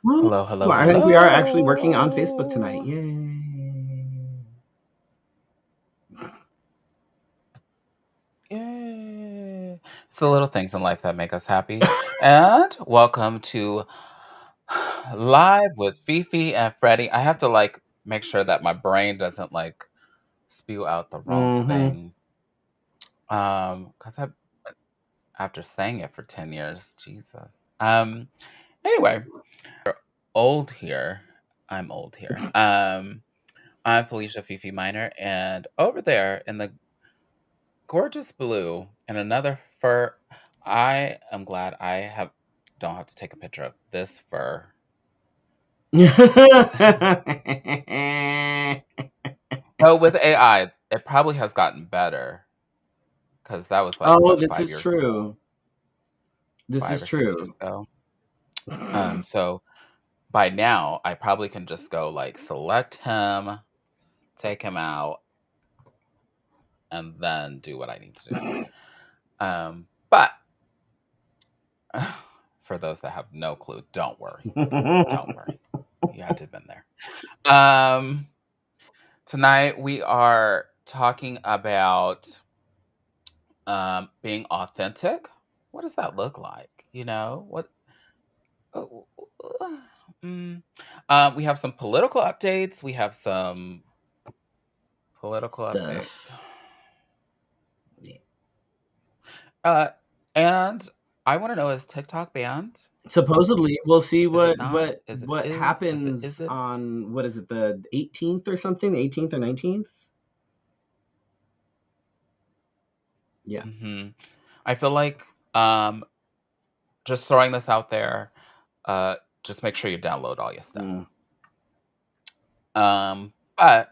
Well, Hello, hello, I think we are actually working on Facebook tonight. hello. Yay. Yay. It's the little things in life that make us happy. And welcome to Live with Fefe and Freddy. I have to make sure that my brain doesn't spew out the wrong Mm-hmm. thing. Because I after saying it for 10 years, Jesus. Anyway, old here. I'm old here. I'm Felicia Fifi Minor, and over there in the gorgeous blue and another fur. I am glad I don't have to take a picture of this fur. Oh, with AI, it probably has gotten better because that was like Oh, what this is 5 years ago, true. This is 5 or 6 years true. ago. So by now I probably can just go select him, take him out, and then do what I need to do. But for those that have no clue, don't worry. Don't worry. You had to have been there. Um, Tonight we are talking about being authentic. What does that look like? What? oh, uh, mm. We have some political updates. We have some political updates. Stuff. Yeah. Uh, and I want to know, is TikTok banned? Supposedly, we'll see Is it what not? what Is it what is? Is it happens isn't? on what is it, the 18th or something, the 18th or 19th? Yeah. Hmm. I feel like um, just throwing this out there. Uh, just make sure you download all your stuff. Mm. But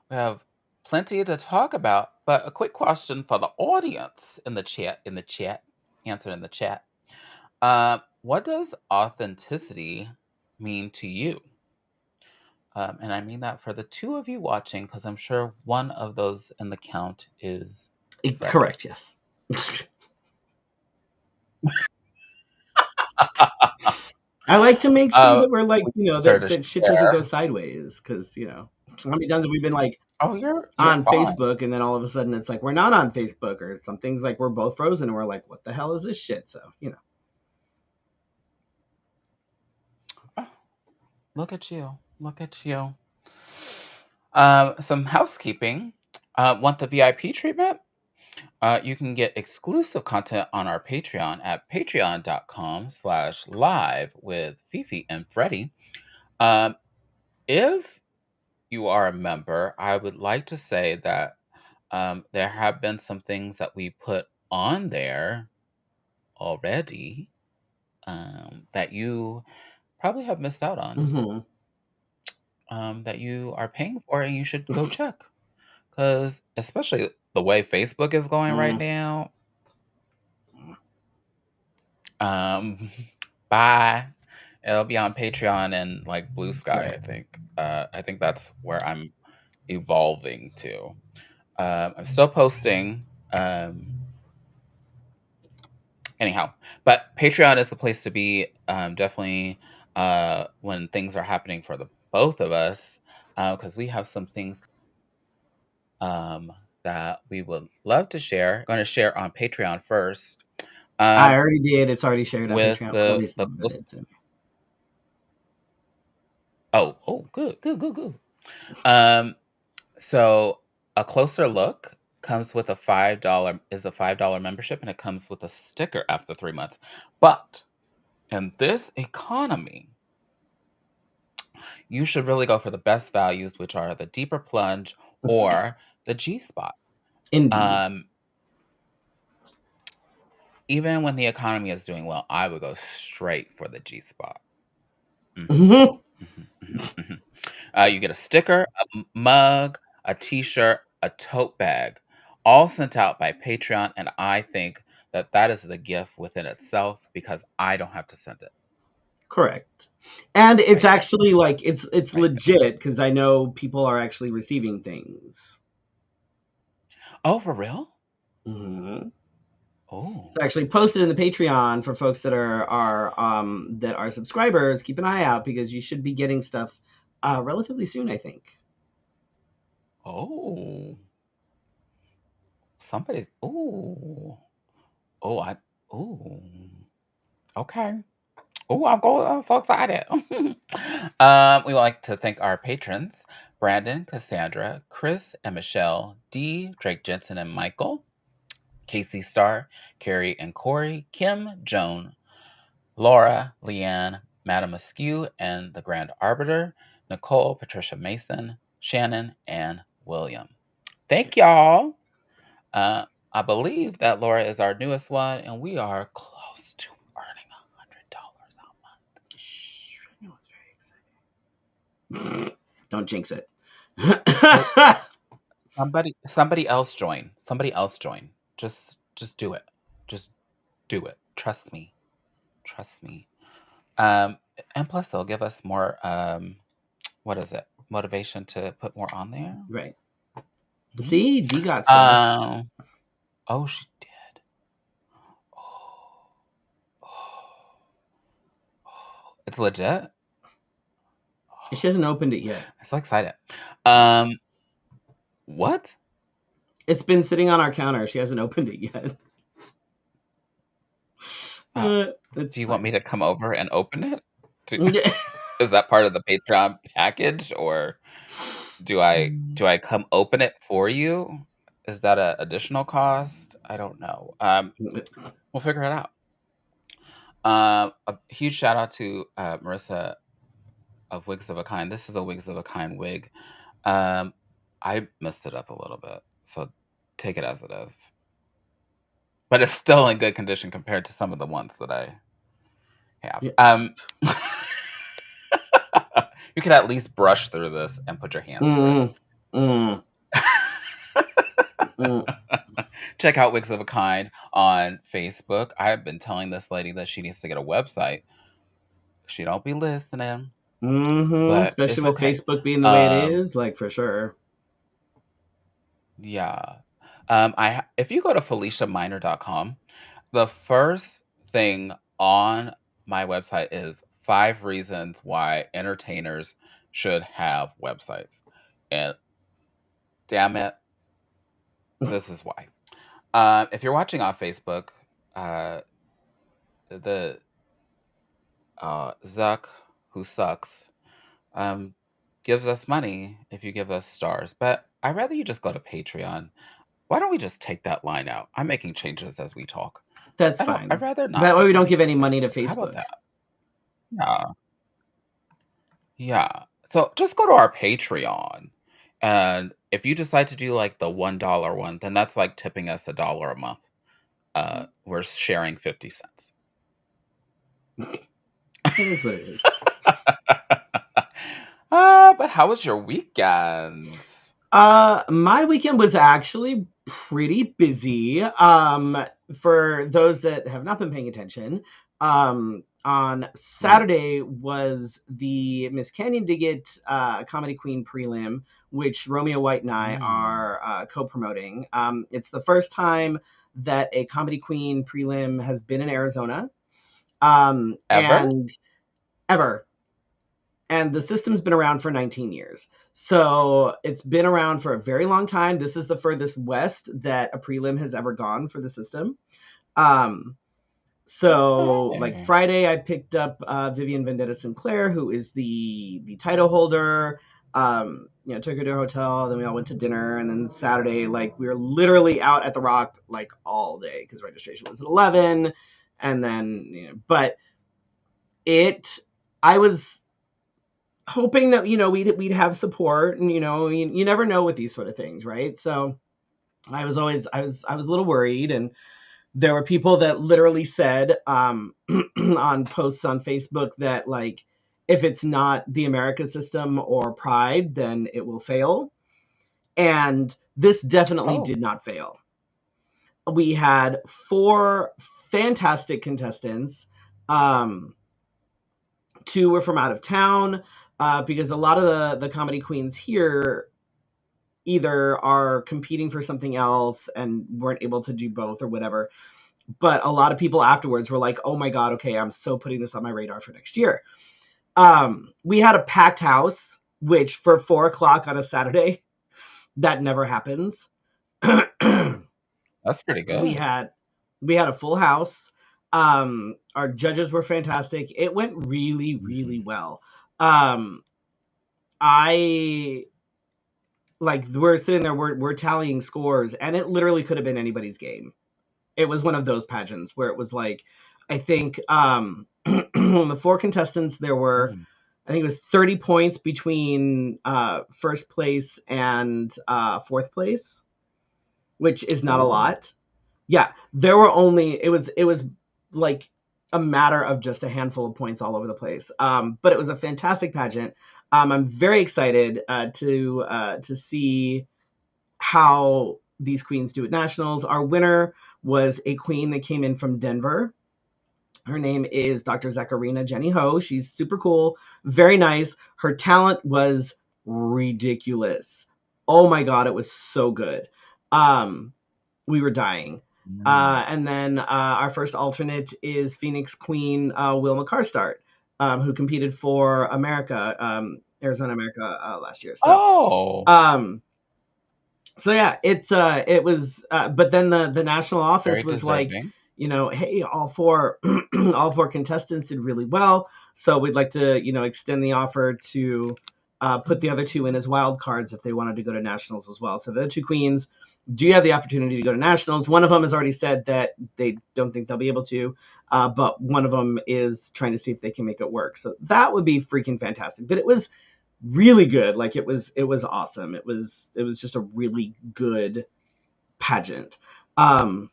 we have plenty to talk about. But a quick question for the audience in the chat, answer in the chat. What does authenticity mean to you? And I mean that for the two of you watching, because I'm sure one of those in the count is Freddie. Correct, yes. I like to make sure that we're like, Sure to that shit doesn't go share. sideways because, how many times have we been like Oh, you're on fine. Facebook and then all of a sudden it's like we're not on Facebook or something's like we're both frozen and we're like, what the hell is this shit? So. Oh, look at you. Look at you. Some housekeeping. Want the VIP treatment? You can get exclusive content on our Patreon at patreon.com/live with Fifi and Freddy. Um, if you are a member, I would like to say that there have been some things that we put on there already that you probably have missed out on, Hmm. that you are paying for, and you should go check. Because especially the way Facebook is going right Mm. now, um, bye. It'll be on Patreon and Blue Sky, Right. I think that's where I'm evolving to. I'm still posting. Anyhow, but Patreon is the place to be. Definitely when things are happening for the both of us, because we have some things um, that we would love to share. Going to share on Patreon first. I Um, already did. It's already shared on with Patreon, or at the least the some of it close- is. good, good, good, good. Um, so a closer look comes with a $5 membership, and it comes with a sticker after 3 months. But in this economy, you should really go for the best values, which are the deeper plunge or the G spot. Indeed. Um, Even when the economy is doing well, I would go straight for the G spot. Mhm, Hmm. mhm, mhm, mhm. You get a sticker, a mug, a T-shirt, a tote bag, all sent out by Patreon, and I think that that is the gift within itself because I don't have to send it Correct. And it's right there, actually like it's right there. legit because I know people are actually receiving things. Oh, for real? Hmm. Oh. So I actually posted in the Patreon for folks that are subscribers. Keep an eye out because you should be getting stuff relatively soon, I think. Oh. Somebody. Oh. Oh, I. Oh. Okay. Oh, I'm going. I'm so excited. We would like to thank our patrons: Brandon, Cassandra, Chris, and Michelle, D, Drake Jensen, and Michael, Casey Starr, Carrie and Corey, Kim, Joan, Laura, Leanne, Madam Askew, and the Grand Arbiter, Nicole, Patricia Mason, Shannon, and William. Thank Yes. y'all. Uh, I believe that Laura is our newest one, and we are close to earning $100 a month. Shh, I know it's very exciting. Don't jinx it. So somebody else join. Somebody else join. Just do it. Just do it. Trust me. Trust me. Um, and plus they'll give us more what is it? Motivation to put more on there. Right. Mhm. See, D got stuff. Um, oh, she did. Oh, oh, oh. It's legit. She hasn't opened it yet. I'm so excited. Um, what? It's been sitting on our counter. She hasn't opened it yet. Oh, It's do you want me fine. to come over and open it? Do, Yeah. is that part of the Patreon package, or do I come open it for you? Is that a additional cost? I don't know. We'll figure it out. A huge shout out to Marissa of Wigs of a Kind. This is a Wigs of a Kind wig. Um, I messed it up a little bit, so take it as it is. But it's still in good condition compared to some of the ones that I have. Yeah. You could at least brush through this and put your hands through it. Mm, mm, mm. Check out Wigs of a Kind on Facebook. I've been telling this lady that she needs to get a website. She don't be listening, but Especially it's with okay. Facebook being the way it Um, is, like for sure. yeah. If you go to FeliciaMiner.com, the first thing on my website is 5 reasons why entertainers should have websites. And damn it, this is why. If you're watching on Facebook, uh, the Zuck, who sucks, um, gives us money if you give us stars. But I'd rather you just go to Patreon. Why don't we just take that line out? I'm making changes as we talk. That's I don't. I'd fine. rather not That way give we don't money give to any money to Facebook. How about Facebook. that? Yeah, yeah. So just go to our Patreon, and if you decide to do like the $1 one, then that's like tipping us $1 a month. We're sharing 50 cents. It is what it is. But how was your weekend? My weekend was actually pretty busy. For those that have not been paying attention, on Right. Saturday was the Miss Canyon Diggit Comedy Queen prelim, which Romeo White and I Mm. are co-promoting. It's the first time that a Comedy Queen prelim has been in Arizona, Ever? and ever. And the system's been around for 19 years. So it's been around for a very long time. This is the furthest west that a prelim has ever gone for the system. Um, so like Okay. Friday, I picked up Vivian Vendetta Sinclair, who is the title holder. Took her to a hotel. Then we all went to dinner, and then Saturday, like we were literally out at the Rock like all day because registration was at 11. And then, but it, I was hoping that we'd have support, and you never know with these sort of things, right? So I was a little worried, and there were people that literally said on posts on Facebook that, like, if it's not the America system or Pride, then it will fail. And this definitely Oh. did not fail. We had four fantastic contestants. um Two were from out of town, because a lot of the comedy queens here either are competing for something else and weren't able to do both or whatever. but a lot of people afterwards were like, oh my God, okay, I'm so putting this on my radar for next year. We had a packed house, which for 4 o'clock on a Saturday, that never happens. That's pretty we good. had we had a full house. Our judges were fantastic. It went really, really Mhm. well. Um, I like we're sitting there, we're tallying scores, and it literally could have been anybody's game. It was one of those pageants where it was like, I think the four contestants, there were, Mm. I think it was 30 points between first place and fourth place, which is not a Ooh. lot. Yeah, there were only, it was like a matter of just a handful of points all over the place. But it was a fantastic pageant. I'm very excited to see how these queens do at nationals. Our winner was a queen that came in from Denver. Her name is Dr. Zacharina Jenny Ho. She's super cool, very nice. Her talent was ridiculous. Oh my God, it was so good. Um, we were dying. Mm. And then our first alternate is Phoenix Queen Wilma Carstart, who competed for America, Arizona America last year. Oh, Um, so yeah, it was but then the national office very was like, deserving. hey, all four all four contestants did really well, so we'd like to extend the offer to put the other two in as wild cards if they wanted to go to nationals as well. So the other two queens do have the opportunity to go to nationals. One of them has already said that they don't think they'll be able to, but one of them is trying to see if they can make it work. So that would be freaking fantastic. But it was really good. Like it was awesome. It was just a really good pageant. Um,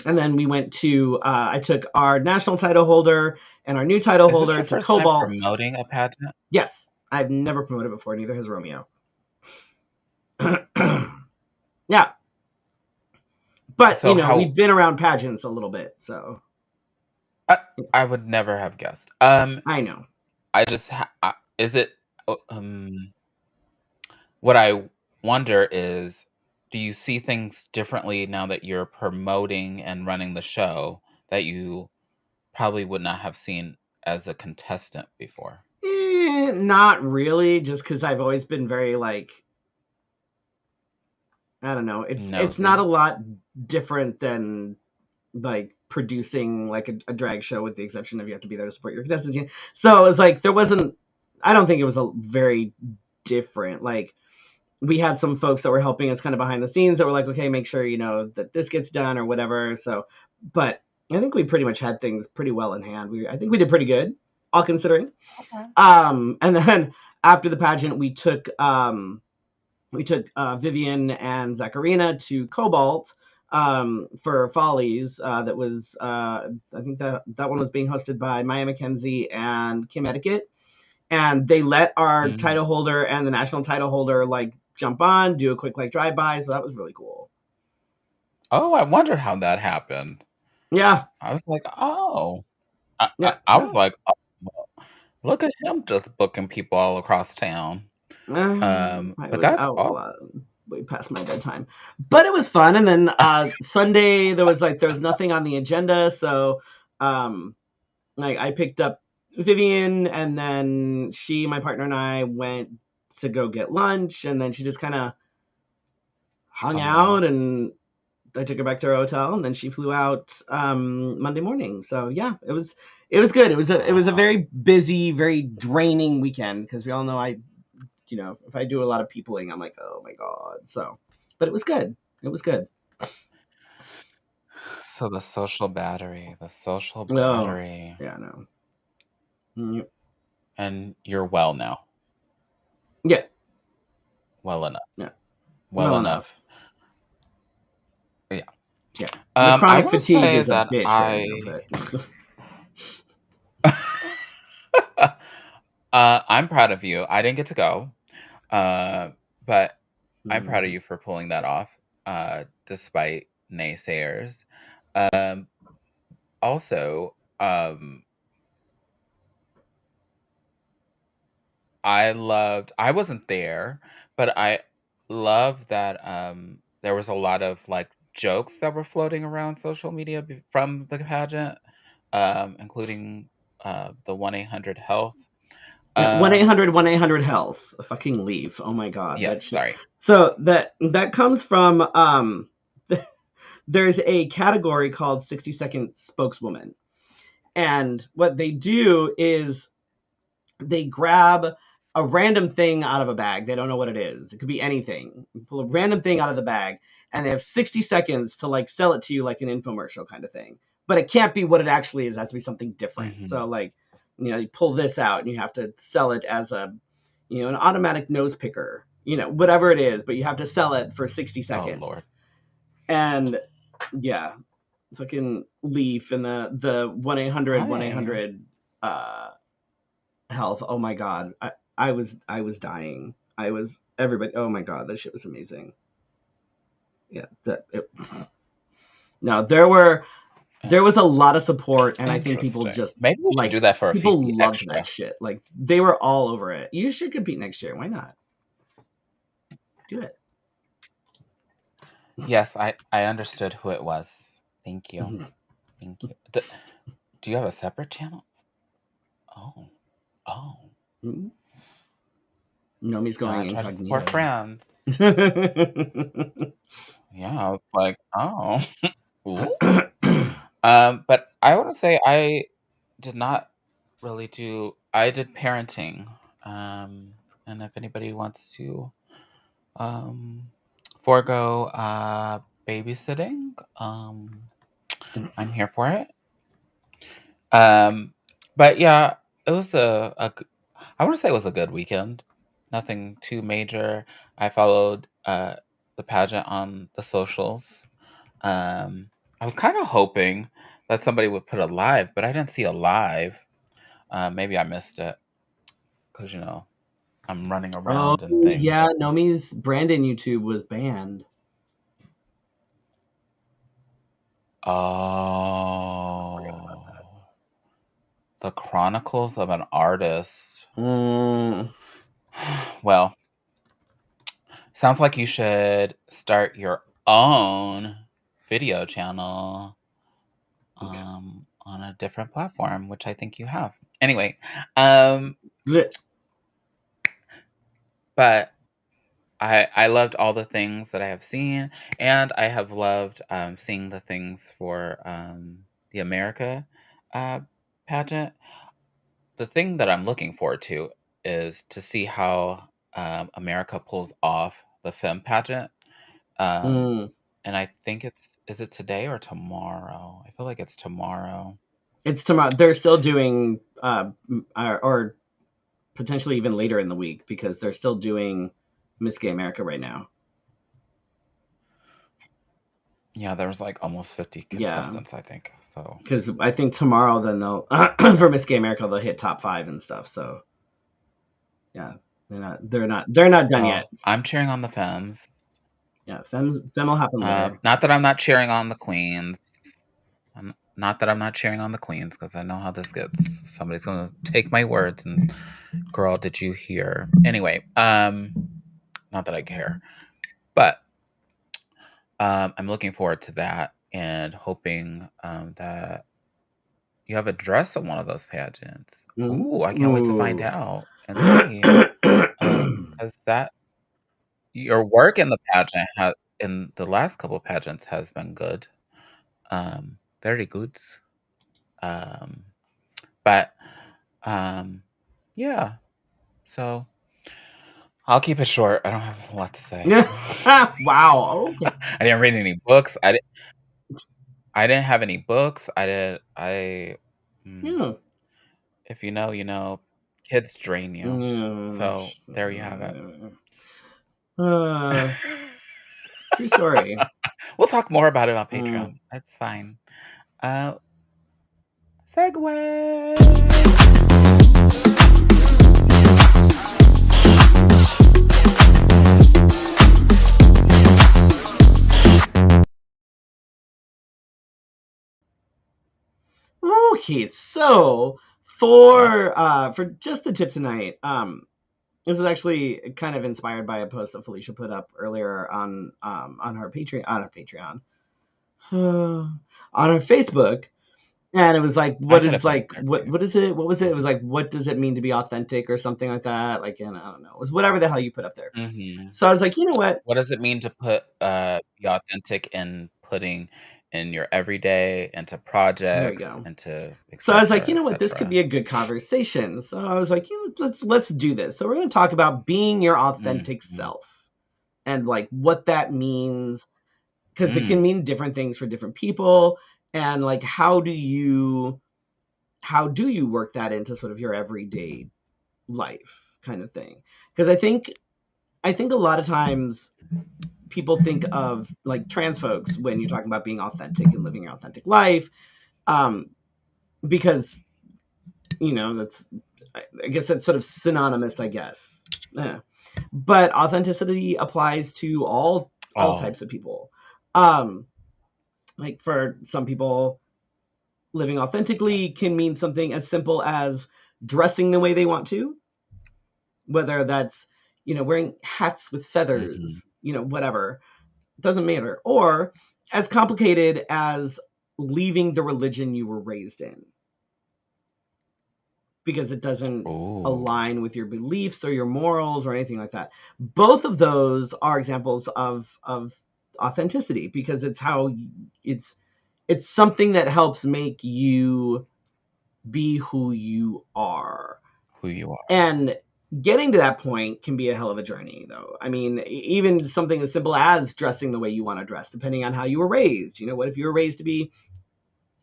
and then we went to I took our national title holder and our new title Is this holder your to first time Cobalt. promoting a pageant? Yes, I've never promoted before. Neither has Romeo. Yeah, but So we've how been around pageants a little bit, so I I would never have guessed. I know. I just is it what I wonder is, do you see things differently now that you're promoting and running the show that you probably would not have seen as a contestant before? Not really, just because I've always been very like, I don't know. It's not a Nosy? lot different than like producing like a drag show, with the exception of you have to be there to support your contestants. So it was like there wasn't. I don't think it was a very different. Like we had some folks that were helping us kind of behind the scenes that were like, okay, make sure that this gets done or whatever. So, but I think we pretty much had things pretty well in hand. I think we did pretty good, all considering. Okay. And then after the pageant, we took Vivian and Zacharina to Cobalt for Follies. That was I think that one was being hosted by Maya McKenzie and Kim Etiquette, and they let our Mm. title holder and the national title holder like jump on, do a quick like drive by. So that was really cool. Oh, I wonder how that happened. Yeah, I was like, "Oh." I I yeah, I was no. like, "Oh, well, look at him just booking people all across town." I But was that's out a all. lot, way past my bedtime, but it was fun. And then Sunday there was nothing on the agenda, so um, like I picked up Vivian, and then my partner, and I went to go get lunch, and then she just kind of hung Hung out. out, and I took her back to her hotel, and then she flew out Monday morning. So yeah, it was good. It was a Wow. very busy, very draining weekend, because we all know if I do a lot of peopling, I'm like, oh my God. So, but it was good. It was good. So the social battery, the social Oh battery. yeah, no. Mm, And you're well now. yeah, Well enough. yeah, Well well enough. enough. Yeah. Yeah, the I chronic wanna fatigue say is a that bitch right now, I but I'm proud of you. I didn't get to go, uh, but I'm proud of mm, you for pulling that off, despite naysayers. Um, also, I wasn't there, but I love that, there was a lot of, like, jokes that were floating around social media from the pageant, including the 1-800-HEALTH. Yeah, 1-800-1-800-health. Fucking leave. Oh my god, that Yes, shit. sorry. So that comes from there's a category called 60-second spokeswoman. And what they do is they grab a random thing out of a bag. They don't know what it is. It could be anything. You pull a random thing out of the bag, and they have 60 seconds to like sell it to you like an infomercial kind of thing. But it can't be what it actually is. It has to be something different. Hmm. So like, you pull this out and you have to sell it as an automatic nose picker. Whatever it is, but you have to sell it for 60 Oh Lord. seconds. And yeah, fucking Leaf and the 1-800 Hi. 1-800 health. Oh my god, I was dying. I was everybody. Oh my god, that shit was amazing. Yeah, no, there was a lot of support, and I think people Interesting. just Maybe we should do like that for a Fefe people loved that extra. shit. Like they were all over it. You should compete next year. Why not? Do it. Yes, I understood who it was. Thank you. Mhm. Thank you. Do you have a separate channel? Oh. Oh. Mhm. Nomi's going Try to support incognito. friends. Yeah, I was like, oh. Ooh. But I want to say I did not really do. I did parenting. And if anybody wants to um forego babysitting, I'm here for it. But yeah, it was I want to say it was a good weekend. Nothing too major. I followed the pageant on the socials. I was kind of hoping that somebody would put a live, but I didn't see a live. Maybe I missed it because I'm running Oh around and things. yeah, Nomi's Brandon YouTube was banned. Oh, the Chronicles of an Artist. Mm. Well, sounds like you should start your own video channel on a different platform, which I think you have. Anyway, um, Blech. but I loved all the things that I have seen, and I have loved seeing the things for the America uh, pageant. The thing that I'm looking forward to is to see how America pulls off the Femme pageant. Um, Mm. and I think is it today or tomorrow? I feel like it's tomorrow. It's tomorrow. They're still doing, or potentially even later in the week because they're still doing Miss Gay America right now. Yeah, there was like almost 50 Yeah, contestants, I think. So, because I think tomorrow then they'll for Miss Gay America they'll hit top 5 and stuff. So yeah, they're not done yet. well, I'm cheering on the femmes. Yeah, Fem will happen later. Not that I'm not cheering on the queens. Not that I'm not cheering on the queens, because I know how this gets. Somebody's gonna take my words and, girl, did you hear? Anyway, not that I care, but I'm looking forward to that and hoping that you have a dress at one of those pageants. Mm. Ooh, I can't wait to find Ooh. out and see. Because that your work in the pageant in the last couple of pageants has been good. Very good. Um, but yeah. So I'll keep it short. I don't have a lot to say. Wow. Okay. I didn't read any books. I didn't have any books. I did. Mm, Yeah. if you know, you know. Kids drain you. Yeah. So there you have it. Uh, true story. We'll talk more about it on Mm. Patreon. That's fine. Uh, segue. Okay, so Yeah. for just the tip tonight, this was actually kind of inspired by a post that Felicia put up earlier on her Patreon on her Facebook, and it was like, I what could have is put it like, there what too. what is it? What was it? It was like, what does it mean to be authentic or something like that? Like, and I don't know, it was whatever the hell you put up there. Mhm. So I was like, you know what? What does it mean to be authentic in putting in your everyday, into There we projects, go. into So I was like, you et know what? This could be cetera? a good conversation. So I was like, you know, let's do this. So we're going to talk about being your authentic Mhm. self and like what that means, because it can Mm. mean different things for different people, and like how do you work that into sort of your everyday life kind of thing. Because I think a lot of times people think of like trans folks when you're talking about being authentic and living your authentic life, um, because that's, I guess that's sort of synonymous, I guess. Yeah. But authenticity applies to all Oh, types of people. Um, like for some people, living yes. authentically can mean something as simple as dressing the way they want to, whether that's wearing hats with Mhm. feathers, whatever, doesn't matter, or as complicated as leaving the religion you were raised in because it doesn't Ooh. align with your beliefs or your morals or anything like that. Both of those are examples of authenticity because it's it's something that helps make you be who you are. Who you are. And getting to that point can be a hell of a journey, though. I mean, even something as simple as dressing the way you want to dress, depending on how you were raised. What if you were raised to be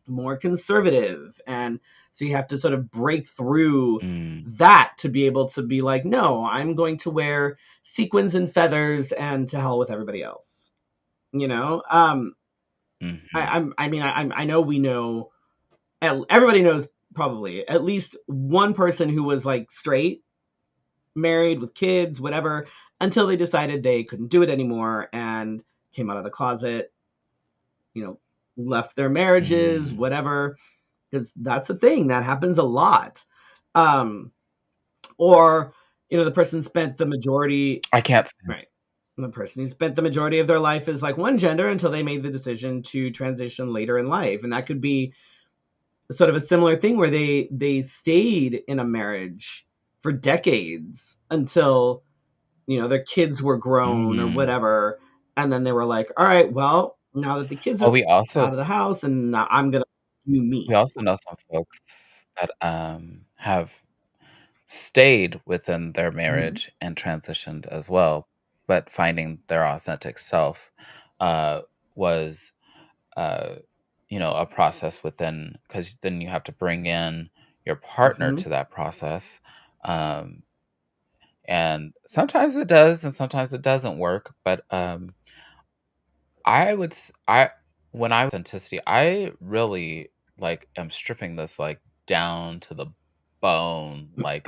more conservative? And so you have to sort of break through Mm. that to be able to be like, no, I'm going to wear sequins and feathers and to hell with everybody else. You know, Mhm. I know we know, everybody knows probably at least one person who was like straight, married with kids, whatever, until they decided they couldn't do it anymore and came out of the closet, you know, left their marriages, Mm. whatever, because that's a thing that happens a lot. Um, or, the person spent the majority, I can't stand. right. The person who spent the majority of their life as like one gender until they made the decision to transition later in life. And that could be sort of a similar thing where they stayed in a marriage for decades until their kids were grown or Mm. whatever, and then they were like, all right, well, now that the kids Oh, are out of the house, and now I'm gonna do we me. also know some folks that, have stayed within their Mhm. marriage and transitioned as well, but finding their authentic self, uh, was, uh, a process within, because then you have to bring in your partner Mhm. to that process, um, and sometimes it does and sometimes it doesn't work, but, I would s I when I authenticity, I really, like, am stripping this, like, down to the bone, like,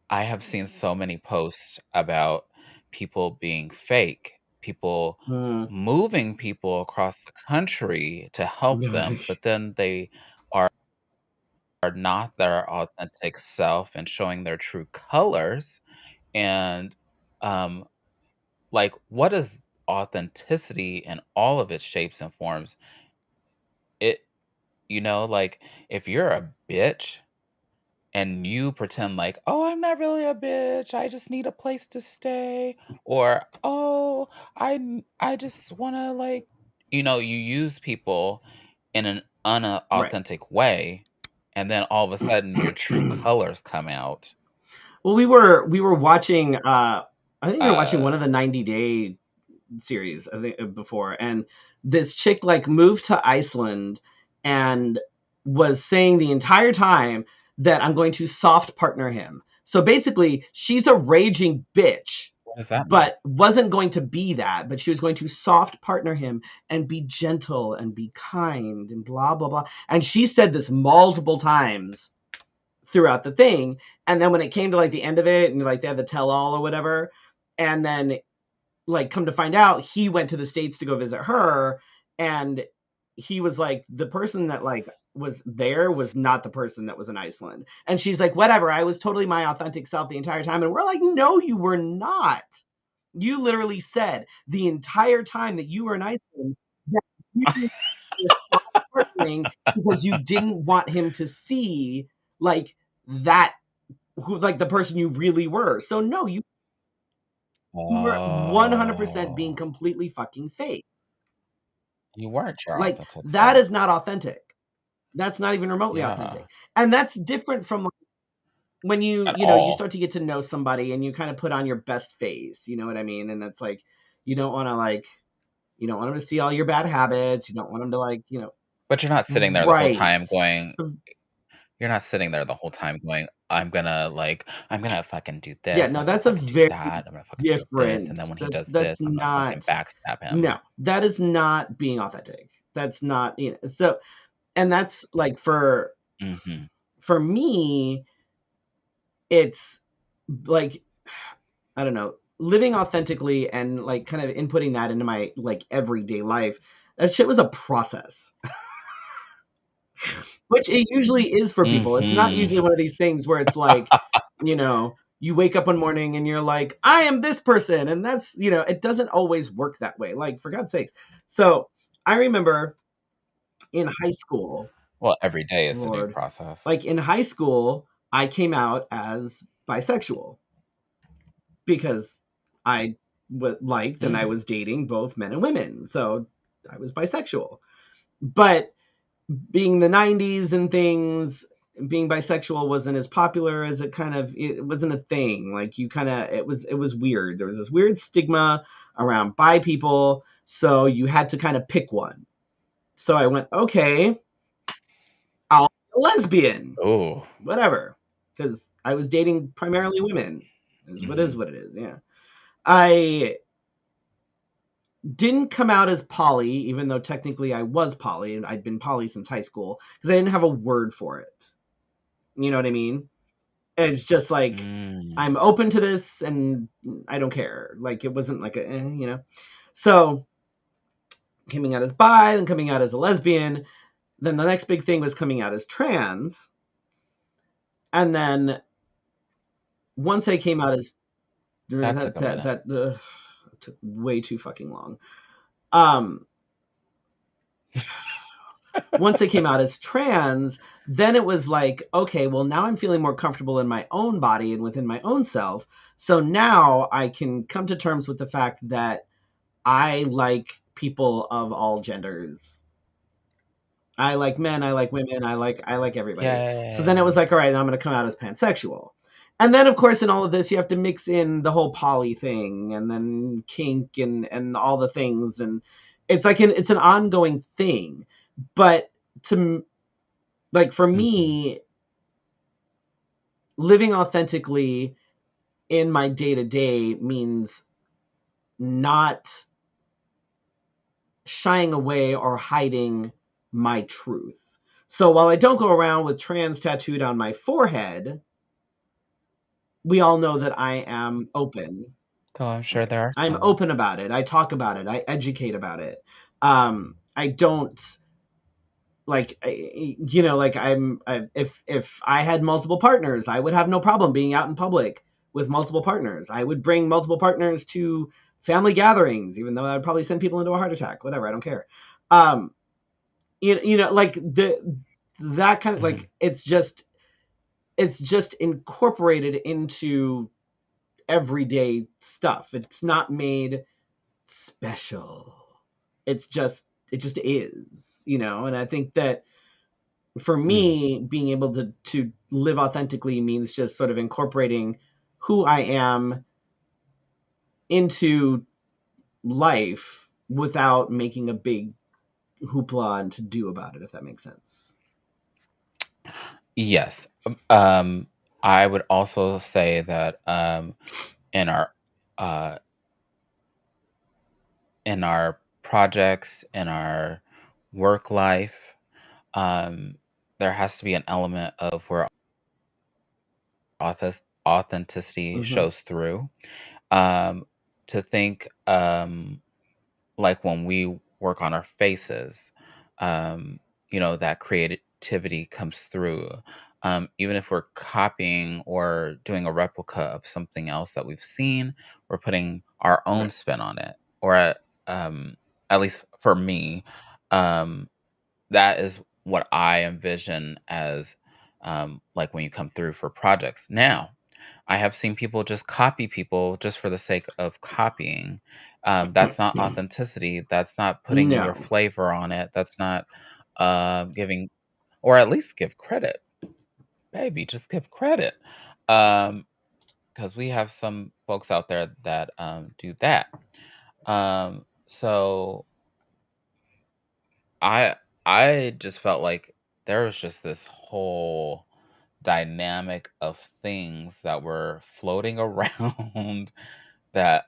I have seen so many posts about people being fake, people Mm. moving people across the country to help them, but then they are not their authentic self and showing their true colors, and, um, like, what is authenticity in all of its shapes and forms? It like, if you're a bitch and you pretend like, "Oh, I'm not really a bitch. I just need a place to stay," or, "Oh, I just wanna, like," you use people in an Right. unauthentic way, and then all of a sudden your true colors come out. Well, we were watching. I think we were watching Uh, one of the 90-day series, I think, before, and this chick like moved to Iceland and was saying the entire time that I'm going to soft partner him. So basically, she's a raging bitch, what does that mean? but wasn't going to be that, but she was going to soft partner him and be gentle and be kind and blah blah blah. And she said this multiple times throughout the thing. And then when it came to like the end of it and like they had the tell all or whatever, and then like come to find out he went to the States to go visit her, and he was like the person that like was there was not the person that was in Iceland. And she's like, whatever, I was totally my authentic self the entire time. And we're like, no, you were not. You literally said the entire time that you were in Iceland that you stop partnering because you didn't want him to see like that who like the person you really were. So no, you were 100% being Oh, completely fucking fake. you weren't your Like authentic that self. is not authentic. That's not even remotely Yeah, authentic. And that's different from like, when at you all. start to get to know somebody and you kind of put on your best face, you know what I mean? And it's like you don't want to like you don't want them to see all your bad habits. You don't want them to like, But you're not sitting there the whole right. time going So you're not sitting there the whole time going, I'm gonna fucking do yeah, this, no, I'm gonna that's a fucking do very that, I'm gonna fucking do this, and different. then when he That's does this, that's I'm gonna fucking not backstab him. no, that is not being authentic. That's not, so and that's like Mhm. for me, it's like I don't know, living authentically and like kind of inputting that into my like everyday life. That shit was a process, which it usually is for people. It's not Mhm. usually one of these things where it's like, you wake up one morning and you're like, I am this person. And that's, it doesn't always work that way. Like, for God's sakes. So I remember in high school, Well, every day is a new Lord, process. like in high school, I came out as bisexual because I liked and I Mm. was dating both men and women. So I was bisexual. But being the 90s and things, being bisexual wasn't as popular as it wasn't a thing. Like you kind of it was weird. There was this weird stigma around bi people, so you had to kind of pick one. So I went, okay, I'll be a lesbian, Ooh. whatever, because I was dating primarily women. Is Mhm. what it is. Yeah, I didn't come out as poly, even though technically I was poly and I'd been poly since high school because I didn't have a word for it. You know what I mean? It's just like Mm. I'm open to this and I don't care. Like it wasn't like So coming out as bi, then coming out as a lesbian, then the next big thing was coming out as trans, and then once I came out as That took a minute. it took way too fucking long. Um, Once I came out as trans, then it was like, okay, well, now I'm feeling more comfortable in my own body and within my own self. So now I can come to terms with the fact that I like people of all genders. I like men, I like women, I like everybody. So then it was Yay. like, all right, I'm going to come out as pansexual. And then of course in all of this you have to mix in the whole poly thing and then kink and all the things and it's an ongoing thing. But to like for Mhm. me living authentically in my day to day means not shying away or hiding my truth. So while I don't go around with trans tattooed on my forehead, we all know that I am open. Though I'm sure Okay. there are I'm some. open about it. I talk about it. I educate about it. I don't like like if I had multiple partners, I would have no problem being out in public with multiple partners. I would bring multiple partners to family gatherings, even though I'd probably send people into a heart attack. Whatever, I don't care. Um, like that kind of Mhm. like it's just incorporated into everyday stuff. It's not made special. It just is, and I think that for Mm. me, being able to live authentically means just sort of incorporating who I am into life without making a big hoopla and to do about it, if that makes sense. Yes. I would also say that, in our, uh in our projects, in our work life, um, there has to be an element of where authenticity Hmm. shows through. Um, to think, like when we work on our faces, um, that creativity comes through. Even if we're copying or doing a replica of something else that we've seen, we're putting our own Right. spin on it. Or, um, at least for me, Um, that is what I envision as, like, when you come through for projects. Now, I have seen people just copy people just for the sake of copying. That's not authenticity. That's not putting your No. flavor on it. That's not giving, or at least give credit. Baby, just give credit. Because we have some folks out there that do that. So I I just felt like there was just this whole dynamic of things that were floating around that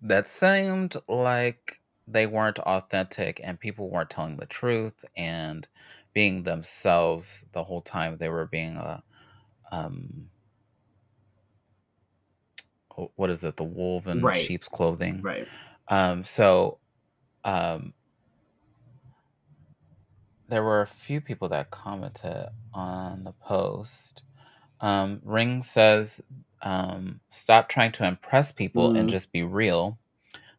that seemed like they weren't authentic and people weren't telling the truth and being themselves the whole time. They were being a um what is it, the wolf in Right. sheep's clothing. Right. So um there were a few people that commented on the post. Ring says, stop trying to impress people and Mm, just be real.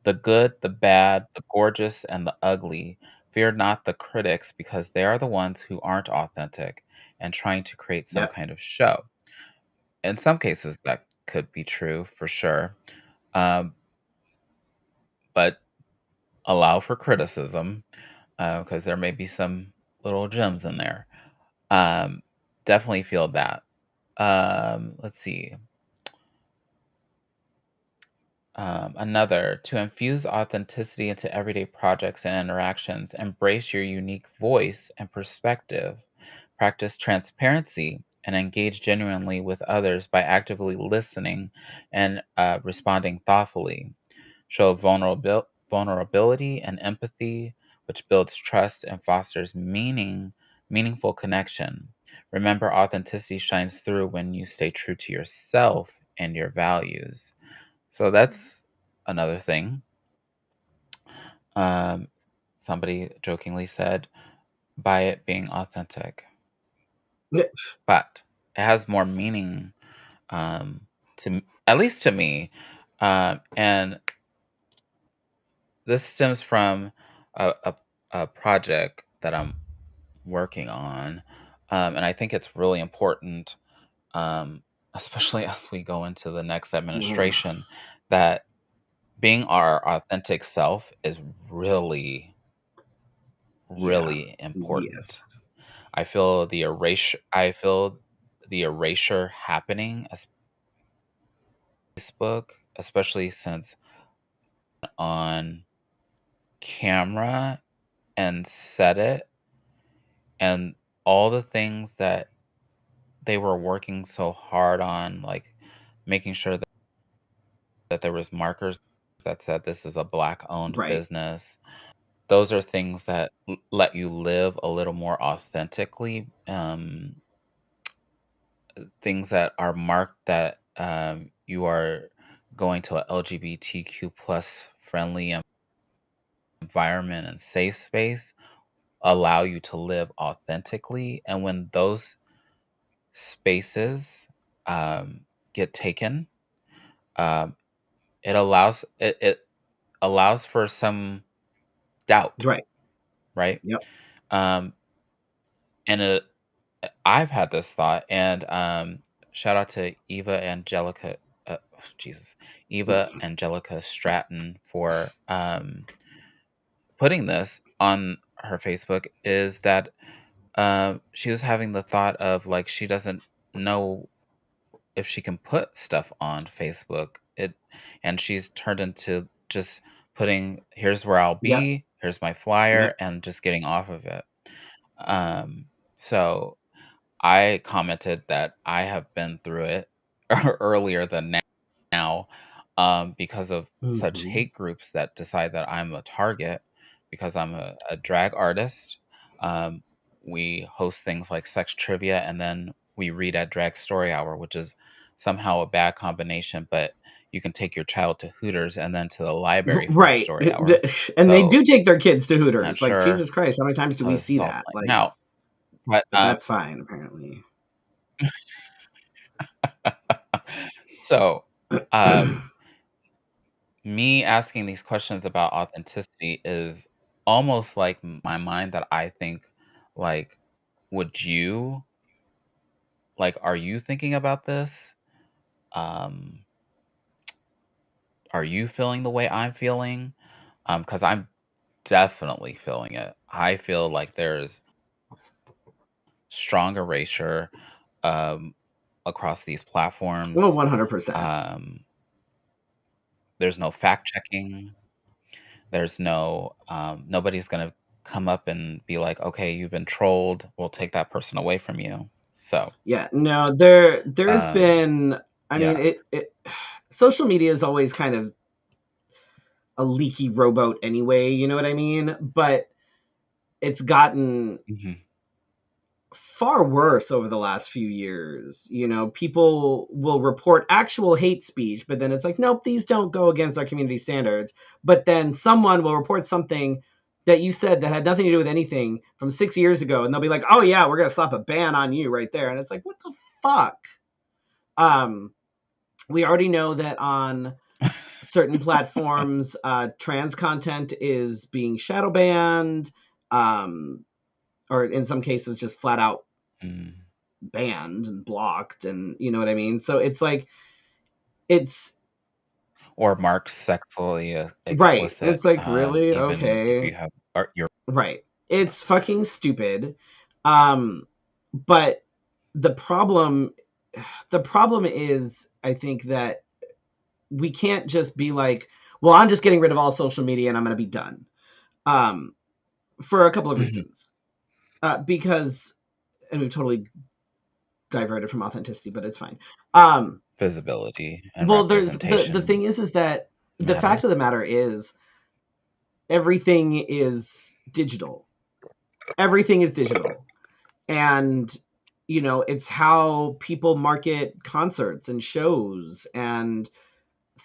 The good, the bad, the gorgeous, and the ugly. Fear not the critics because they are the ones who aren't authentic and trying to create some yep. kind of show. In some cases, that could be true for sure. Um, but allow for criticism because there may be some little gems in there. Um, definitely feel that. Let's see. Another, to infuse authenticity into everyday projects and interactions, embrace your unique voice and perspective, practice transparency, and engage genuinely with others by actively listening and responding thoughtfully. Show vulnerability and empathy, which builds trust and fosters meaningful connection. Remember, authenticity shines through when you stay true to yourself and your values. So that's another thing. Um, somebody jokingly said, by it being authentic, Yeah, but it has more meaning, at least to me. And this stems from a project that I'm working on. And I think it's really important, especially as we go into the next mhm. administration, that being our authentic self is really, Yeah. really Yes. important. I feel the erasure happening as Facebook, especially since on camera and said it, and all the things that they were working so hard on, like making sure that there was markers that said this is a black owned Right. business. Those are things that let you live a little more authentically. Things that are marked that you are going to a LGBTQ plus friendly environment and safe space allow you to live authentically. And when those spaces um, get taken, um, it allows for some doubt, Right. right? Yep. Um, and I've had this thought, and shout out to Jesus, Eva Angelica Stratton for putting this on her Facebook. Is that she was having the thought of like she doesn't know if she can put stuff on Facebook. And she's turned into just putting here's where I'll Yep. be, here's my flyer, Yep. and just getting off of it. So I commented that I have been through it earlier than now, because of such Mhm. hate groups that decide that I'm a target because I'm a drag artist. Um, we host things like sex trivia and then we read at Drag Story Hour, which is somehow a bad combination, but you can take your child to Hooters and then to the library for Right. story hour. And they So, do take their kids to not Hooters. Like, sure Jesus Christ, how many times do how we this see is all that? playing Like, out, but but that's fine, apparently. so, um, me asking these questions about authenticity is almost like my mind that I think, like, would you like, are you thinking about this? Um, are you feeling the way I'm feeling? Because I'm definitely feeling it. I feel like there's strong erasure um, across these Well, platforms. 100%. Um, there's no fact checking. There's no nobody's gonna come up and be like, "Okay, you've been trolled. We'll take that person away from you." So, Yeah, no, there's um, been, I mean, yeah. it social media is always kind of a leaky rowboat anyway, you know what I mean? But it's gotten Mhm, far worse over the last few years. You know, people will report actual hate speech, but then it's like, nope, these don't go against our community standards. But then someone will report something that you said that had nothing to do with anything from 6 years ago, and they'll be like, oh yeah, we're gonna slap a ban on you right there. And it's like, what the fuck? Um, we already know that on certain platforms, trans content is being shadow banned, um, or in some cases just flat out mm. banned and blocked, and you know what I mean. So it's like it's Or marked sexually right. explicit, It's like really even if you okay, have or you're right. It's fucking stupid. Um, but the problem, the problem is, I think that we can't just be like, well, I'm just getting rid of all social media and I'm going to be done. Um, for a couple of Mhm. reasons. Because, and we've totally diverted from authenticity, but it's fine. Um, Visibility and well, there's the representation thing is that the fact matters. of the matter is everything is digital. Everything is digital, and you know it's how people market concerts and shows and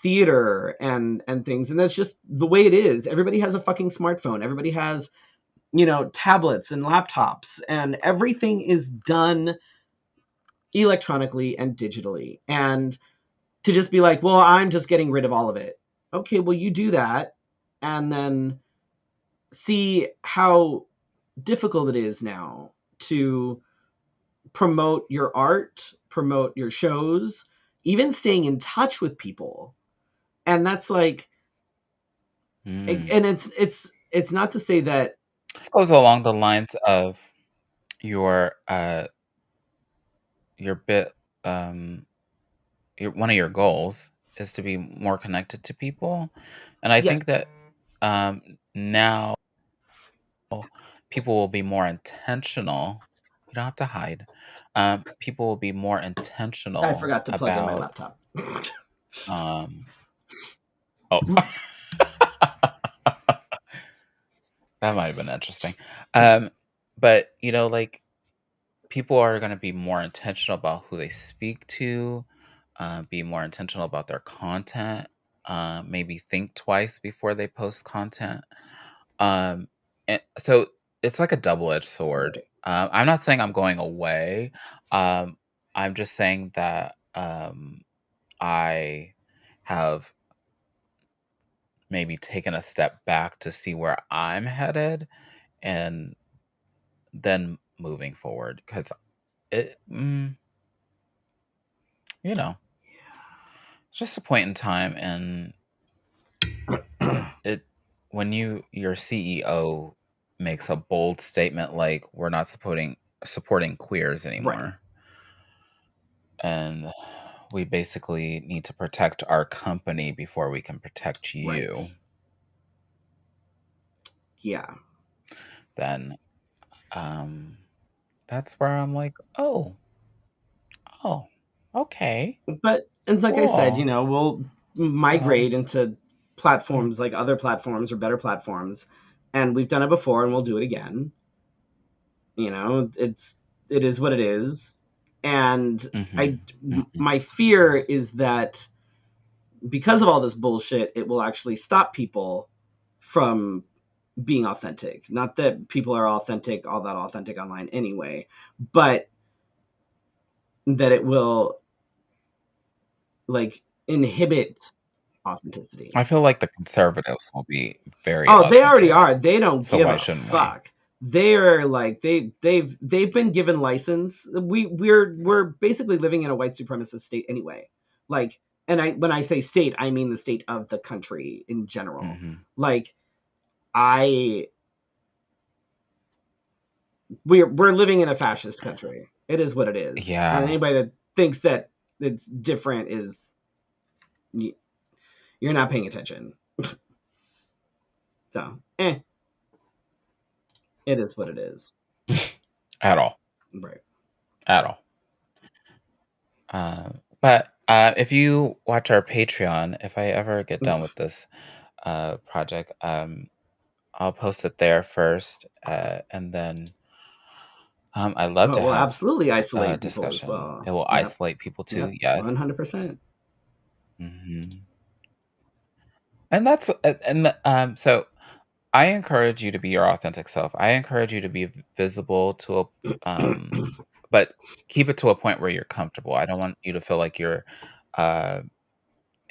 theater and things, and that's just the way it is. Everybody has a fucking smartphone. Everybody has, you know, tablets and laptops, and everything is done electronically and digitally. And to just be like, well, I'm just getting rid of all of it. Okay, well, you do that and then see how difficult it is now to promote your art, promote your shows, even staying in touch with people. And that's like, Mm. and it's not to say that This goes along the lines of your bit one of your goals is to be more connected to people, and I yes, think that now people will be more intentional. You don't have to hide. People will be more I intentional forgot to plug in my about. laptop. Um, oh, Oops. that might have been interesting. But like people are going to be more intentional about who they speak to, be more intentional about their content, maybe think twice before they post content. Um, and so it's like a double-edged sword. I'm not saying I'm going away. Um, I'm just saying that I have maybe taken a step back to see where I'm headed and then moving forward because it, you know, it's just a point in time, and it when your CEO makes a bold statement like we're not supporting queers Right, anymore, and we basically need to protect our company before we can protect right. you, Yeah. then um that's where I'm like, oh, okay, But and like I said, you cool. know, we'll So, migrate into platforms like other platforms or better platforms, and we've done it before, and we'll do it again. You know, it is what it is, and I mhm, mhm, my fear is that because of all this bullshit, it will actually stop people from being authentic. Not that people are authentic, all that authentic online anyway, but that it will like inhibit authenticity. I feel like the conservatives will be very Oh, they already authentic. are. They don't So give why a shouldn't we? fuck. They're like they've been given license. We're basically living in a white supremacist state anyway. Like, and I when I say state, I mean the state of the country in general. Hmm. Like, I we're living in a fascist country. It is what it is. And Yeah. anybody that thinks that it's different is you're not paying attention. So, it is what it is. At all. Right. At all. But if you watch our Patreon, if I ever get done with this project, I'll post it there first, and then I'd love Oh, to well, have absolutely a isolate people as discussion. well. It will Yep. isolate people too, Yep. yes. 100%. And that's so I encourage you to be your authentic self. I encourage you to be visible to a but keep it to a point where you're comfortable. I don't want you to feel like you're uh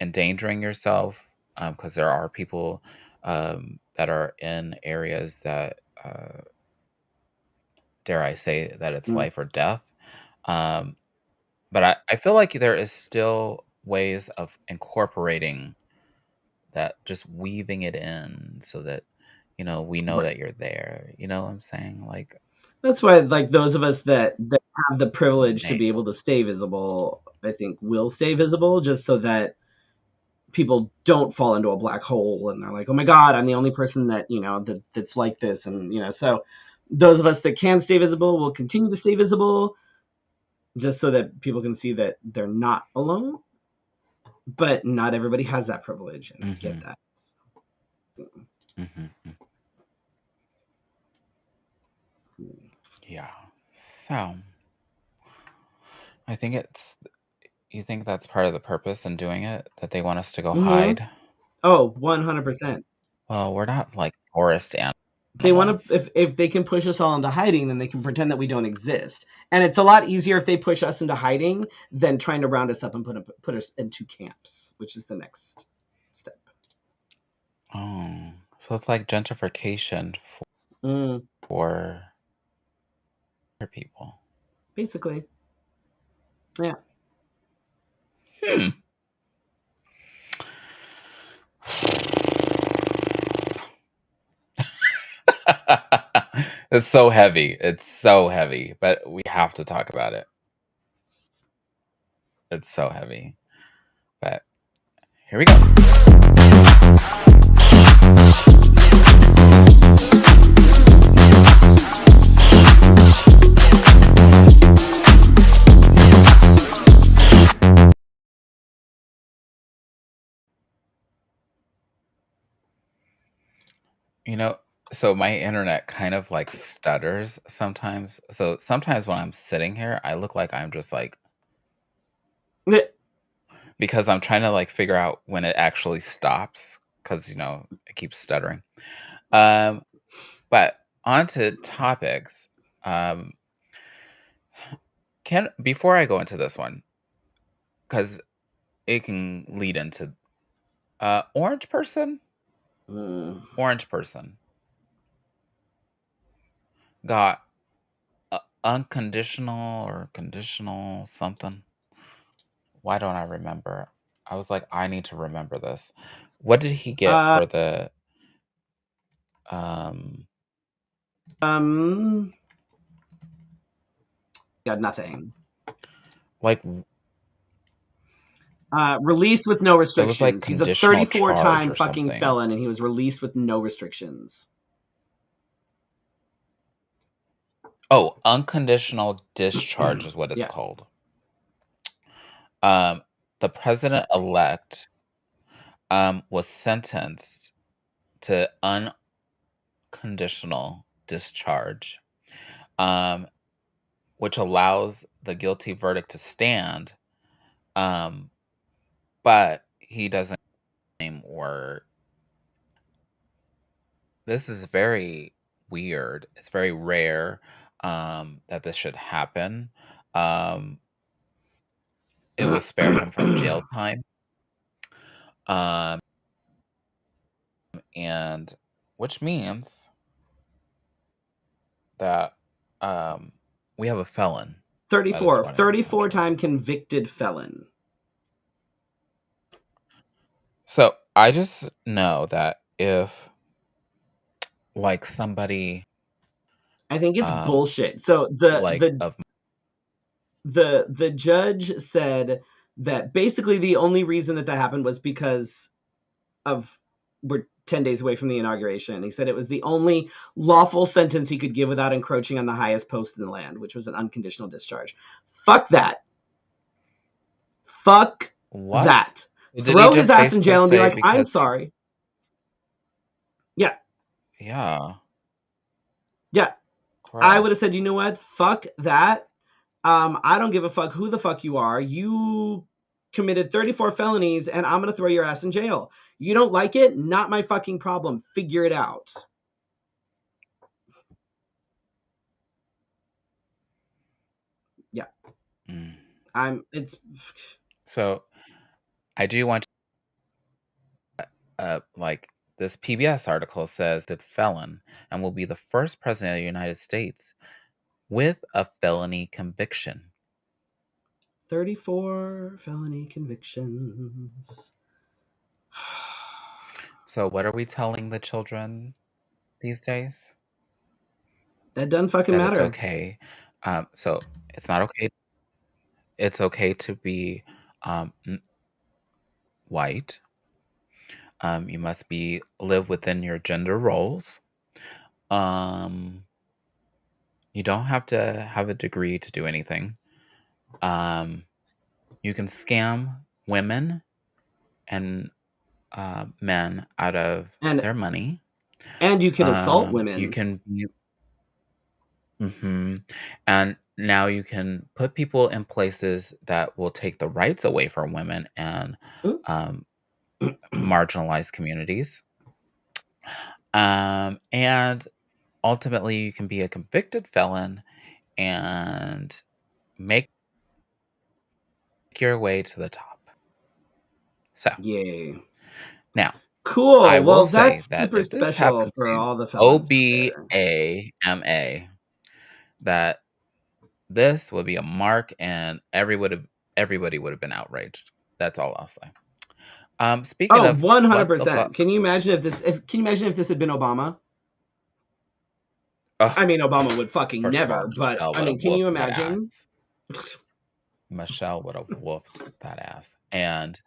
endangering yourself, because there are people that are in areas that dare I say that it's Mm, life or death. Um, but I feel like there is still ways of incorporating that, just weaving it in so that, we know right. that you're there. You know what I'm saying? Like, That's why, like, those of us that have the privilege to Nate. be able to stay visible, I think will stay visible just so that people don't fall into a black hole and they're like, oh my God, I'm the only person that's like this. And, so those of us that can stay visible will continue to stay visible just so that people can see that they're not alone. But not everybody has that privilege. And I get Hmm. that. Hmm. Yeah. So I think you think that's part of the purpose in doing it, that they want us to go Mm-hmm. hide? Oh, 100%. Well, we're not like forest They want to, animals. if they can push us all into hiding, then they can pretend that we don't exist. And it's a lot easier if they push us into hiding than trying to round us up and put us into camps, which is the next step. Oh, so it's like gentrification Mm, for people. basically, yeah. Hmm. It's so heavy. It's so heavy, but we have to talk about it. It's so heavy. But here we go. You know, so my internet kind of like stutters sometimes. So sometimes when I'm sitting here, I look like I'm just like, because I'm trying to like figure out when it actually stops, because it keeps stuttering. Um, but on to topics. Um, can Before I go into this one, because it can lead into orange person. Mm. Orange person got unconditional or conditional something. Why don't I remember? I was like, I need to remember this. What did he get Uh, for the um um, got nothing. like Released with no it was like restrictions. He's a conditional 34 charge time or fucking something. felon, and he was released with no restrictions. Oh, unconditional discharge is what it's Yeah. called. Um the president elect was sentenced to unconditional discharge, um which allows the guilty verdict to stand, um but he doesn't name or this is very weird. It's very rare that this should happen. Um, it will spare him from jail time. And which means that we have a felon that is 34. running the 34 country. time convicted felon. So I just know that if like somebody I think it's um bullshit. So like of the judge said that basically the only reason that happened was because of we're 10 days away from the inauguration. He said it was the only lawful sentence he could give without encroaching on the highest post in the land, which was an unconditional discharge. Fuck that. Fuck what? that. Did he Throw his just ass in basically jail and be say like, I'm because sorry. Yeah, yeah, yeah. I would have gross. said, you know what? Fuck that. I don't give a fuck who the fuck you are. You committed 34 felonies and I'm going to throw your ass in jail. You don't like it? Not my fucking problem. Figure it out. Yeah. Mm. It's So I do want like this PBS article says that felon and will be the first president of the United States with a felony conviction. 34 felony convictions. So what are we telling the children these days? That doesn't fucking That it's matter. okay. So it's not okay. It's okay to be white. You must be live within your gender roles. Um, you don't have to have a degree to do anything. Um, you can scam women and men out of And their money. you can assault You women. can be, mhm. And now you can put people in places that will take the rights away from women and Ooh. um, marginalized communities. And ultimately, you can be a convicted felon and make your way to the top. So Yay. now, I Cool. will Well, say that's that super if this special happened for to all the felons out there. OBAMA, that this would be a mark and everybody would have been outraged. That's all I'll say. Speaking Oh, of what the 100%. fuck? Can you imagine if this had been Obama? Oh, I mean, Obama would fucking first of all, never, but Michelle I would have mean, can you whooped that imagine? ass. Michelle would have whooped that ass. And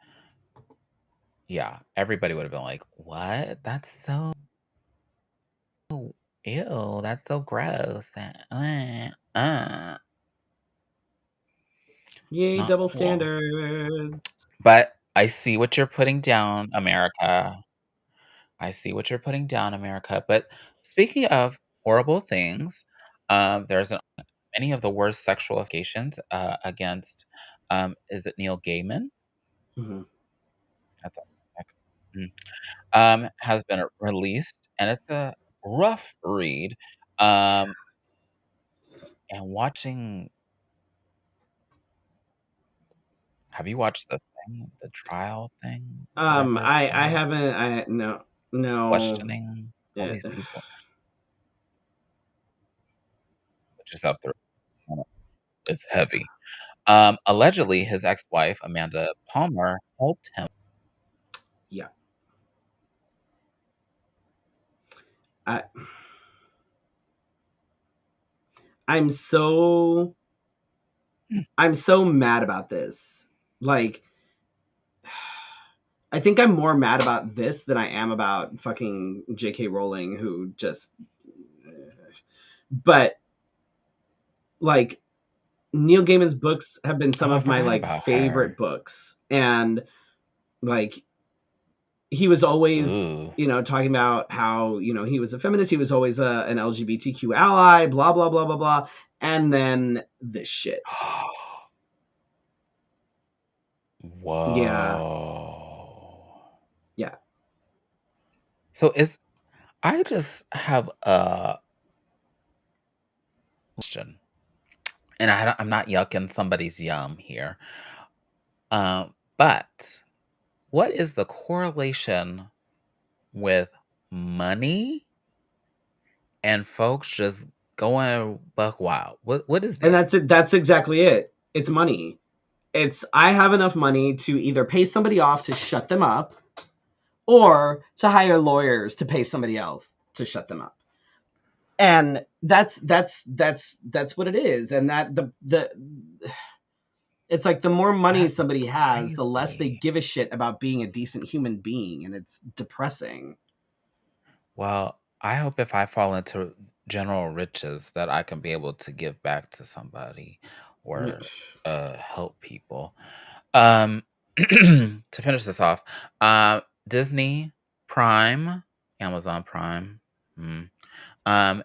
yeah, everybody would have been like, "What? That's so ew. That's so gross. It's Yay, not double cool." standards. But I see what you're putting down, America. I see what you're putting down, America. But speaking of horrible things, many of the worst sexual allegations against, is it Neil Gaiman? Mhm. That's has been released, and it's a rough read. Um, and watching, have you watched the trial thing, whatever it's I called? haven't. I no no. Questioning all Eh, these people, which is up there. It's heavy. Allegedly, his ex-wife, Amanda Palmer, helped him. yeah. I I'm so Mm. I'm so mad about this. Like, I think I'm more mad about this than I am about fucking J.K. Rowling, who just. But like, Neil Gaiman's books have been some Oh, I of my forgot like about her. favorite books, and like he was always, Ooh. talking about how, he was a feminist, he was always an LGBTQ ally, blah blah blah blah blah, and then this shit. Yeah, Whoa. yeah. So I just have a question, and I'm not yucking somebody's yum here. But what is the correlation with money and folks just going buck wild? What is And this? that's it. That's exactly it. It's money. It's I have enough money to either pay somebody off to shut them up or to hire lawyers to pay somebody else to shut them up. And that's what it is. And that the it's like the more money That is somebody has, the less they crazy. give a shit about being a decent human being, and it's depressing. Well, I hope if I fall into general riches that I can be able to give back to somebody or help people. Um, to finish this off, Disney Prime, Amazon Prime, mm, and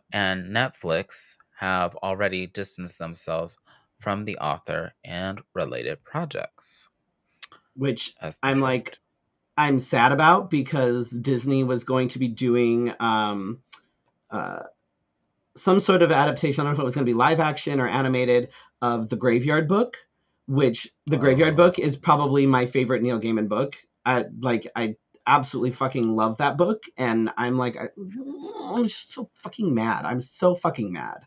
Netflix have already distanced themselves from the author and related projects, Which as they I'm should. like I'm sad about because Disney was going to be doing uh, some sort of adaptation. I don't know if it was going to be live action or animated of the Graveyard Book, which the Graveyard Oh, Book is probably my favorite Neil Gaiman book. I absolutely fucking love that book, and I'm just so fucking mad. I'm so fucking mad.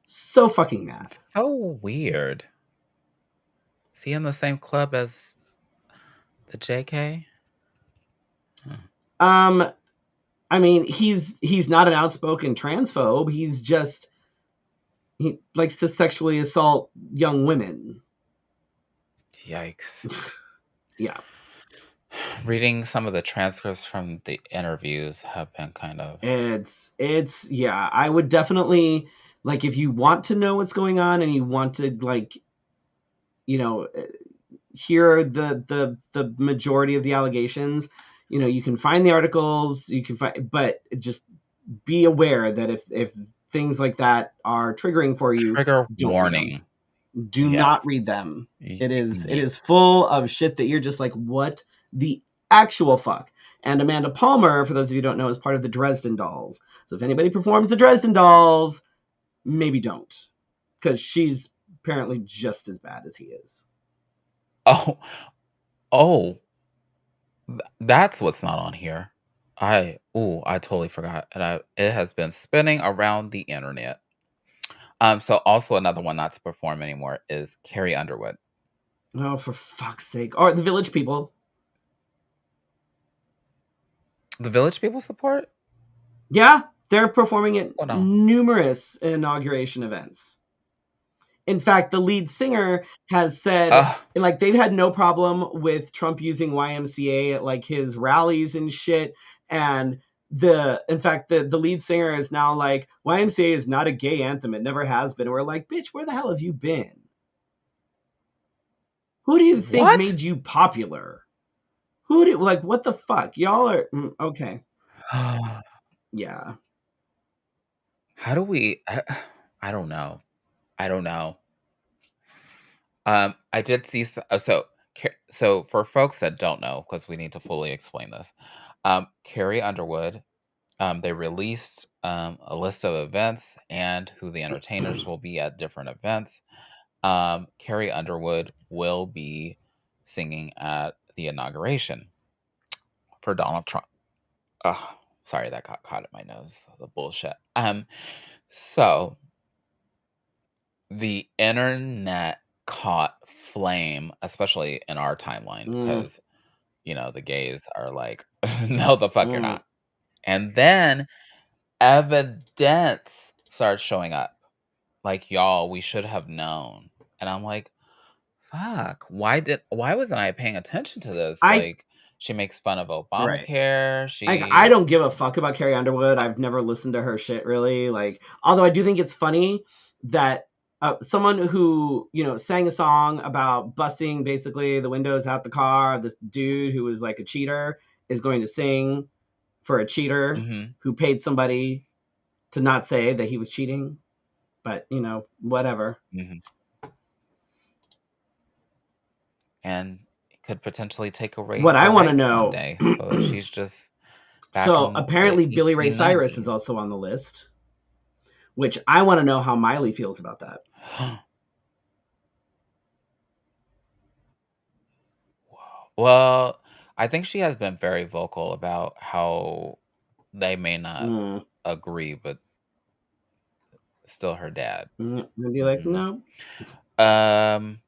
So fucking mad. so weird. Is he in the same club as the JK? Huh. Um, I mean, he's not an outspoken transphobe. He's just he likes to sexually assault young women. Yikes. Yeah. Reading some of the transcripts from the interviews have been kind of. It's yeah, I would definitely like if you want to know what's going on and you want to like, you know, hear the majority of the allegations, you can find the articles, you can find but just be aware that if things like that are triggering for you, Trigger don't read them. warning. Do not Yes. read them. Y- It y- is full of shit that you're just like, what the actual fuck? And Amanda Palmer, for those of you who don't know, is part of the Dresden Dolls. So if anybody performs the Dresden Dolls, maybe don't, because she's apparently just as bad as he is. Oh, oh, that's what's not on here. I totally forgot. And it has been spinning around the internet. So also another one not to perform anymore is Carrie Underwood. Oh, for fuck's sake! Or the Village People. The Village People support? Yeah, they're performing at Hold on. numerous inauguration events. In fact, the lead singer has said Ugh, like they've had no problem with Trump using YMCA at like his rallies and shit. And the in fact the lead singer is now like YMCA is not a gay anthem. It never has been. And we're like, bitch, where the hell have you been? Who do you think what? made you popular? Who do like what the fuck? Y'all are okay. Yeah. How do we? I don't know. I don't know. I did see so for folks that don't know, because we need to fully explain this. Carrie Underwood, they released a list of events and who the entertainers will be at different events. Carrie Underwood will be singing at the inauguration for Donald Trump. Ugh, sorry that got caught in my nose. The bullshit. So the internet caught flame, especially in our timeline, Mm, because the gays are like, no, the fuck you're mm. not. And then evidence starts showing up. Like, y'all, we should have known. And I'm like, fuck, why wasn't I paying attention to this? I Like, she makes fun of right. Obamacare. I She don't give a fuck about Carrie Underwood. I've never listened to her shit really. Like, although I do think it's funny that someone who sang a song about busting basically the windows out the car of this dude who was like a cheater is going to sing for a cheater mhm, who paid somebody to not say that he was cheating. But whatever. mhm. And it could potentially take away What I her want to rights one know. day so that she's just back So in the apparently Billy Ray Cyrus is 1890s. also on the list, which I want to know how Miley feels about that. Well, I think she has been very vocal about how they may not Mm. agree, but still her dad. I'd be like, Mhm. no. Um,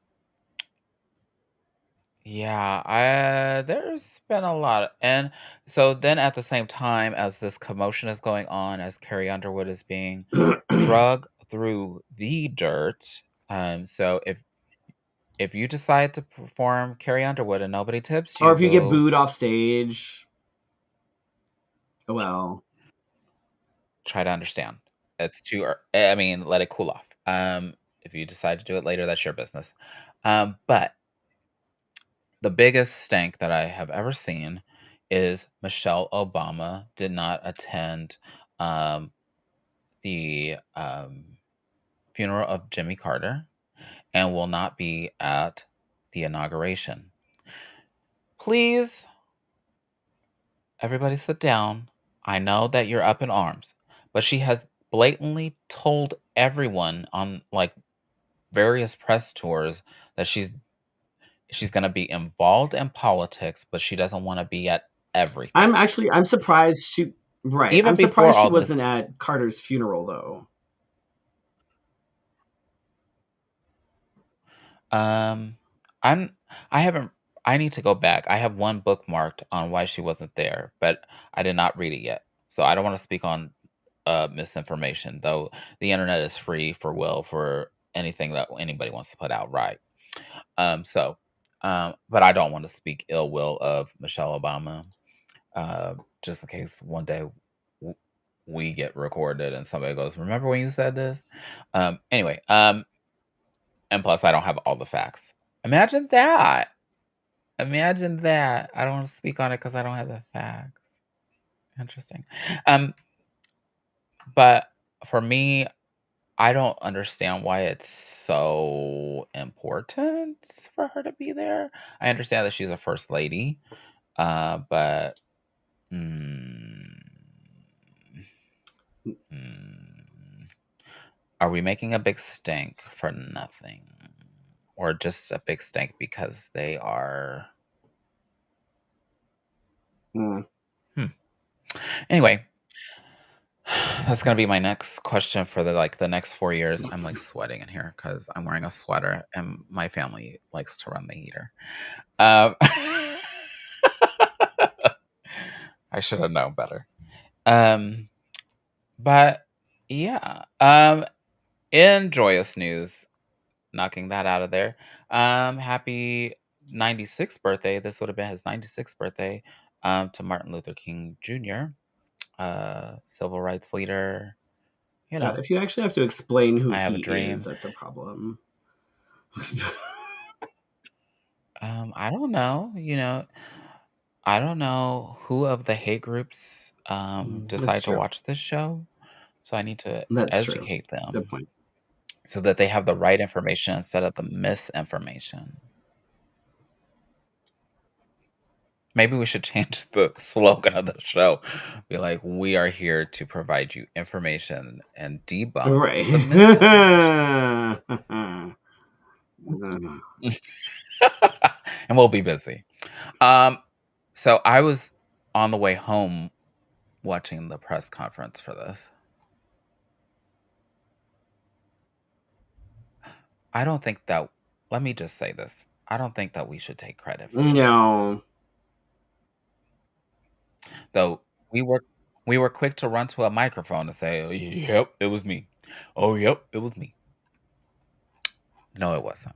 yeah, there's been a lot, and so then at the same time as this commotion is going on, as Carrie Underwood is being drug through the dirt, so if you decide to perform Carrie Underwood and nobody tips Or you, if you get boo, booed off stage, well, try to understand. It's too I mean, let it cool off. If you decide to do it later, that's your business. But the biggest stank that I have ever seen is Michelle Obama did not attend um, the funeral of Jimmy Carter and will not be at the inauguration. Please, everybody sit down. I know that you're up in arms, but she has blatantly told everyone on like various press tours that she's going to be involved in politics, but she doesn't want to be at everything. I'm surprised she. Right, Even I'm before surprised she all this, wasn't at Carter's funeral though. um, I'm I haven't. I need to go back. I have one bookmarked on why she wasn't there, but I did not read it yet, so I don't want to speak on misinformation. Though the internet is free for for anything that anybody wants to put out, right? So, but I don't want to speak ill will of Michelle Obama, just in case one day w- we get recorded and somebody goes, "Remember when you said this?" Anyway, and plus, I don't have all the facts. Imagine that. Imagine that. I don't want to speak on it because I don't have the facts. Interesting. Um, but for me, I don't understand why it's so important for her to be there. I understand that she's a first lady, but mm, mm, are we making a big stink for nothing? Or just a big stink because they are. Mm, Hmm. Anyway, that's gonna be my next question for the next 4 years. I'm like sweating in here because I'm wearing a sweater and my family likes to run the heater. Um, I should have known better. Um, but yeah. In joyous news, knocking that out of there. Happy 96th birthday. This would have been his 96th birthday. To Martin Luther King Jr., civil rights leader. You yeah, know, if you actually have to explain who I have a he is, dream. that's a problem. I don't know. I don't know who of the hate groups That's decide to true. watch this show. So I need to That's true. educate Good them point. so that they have the right information instead of the misinformation. Maybe we should change the slogan of the show. Be like, we are here to provide you information and debunk Right. the misinformation. And we'll be busy. Um, so I was on the way home watching the press conference for this. I don't think that let me just say this. I don't think that we should take credit for this. No. Though we were quick to run to a microphone and say, "Oh, yep, it was me. Oh, yep, it was me." No, it wasn't.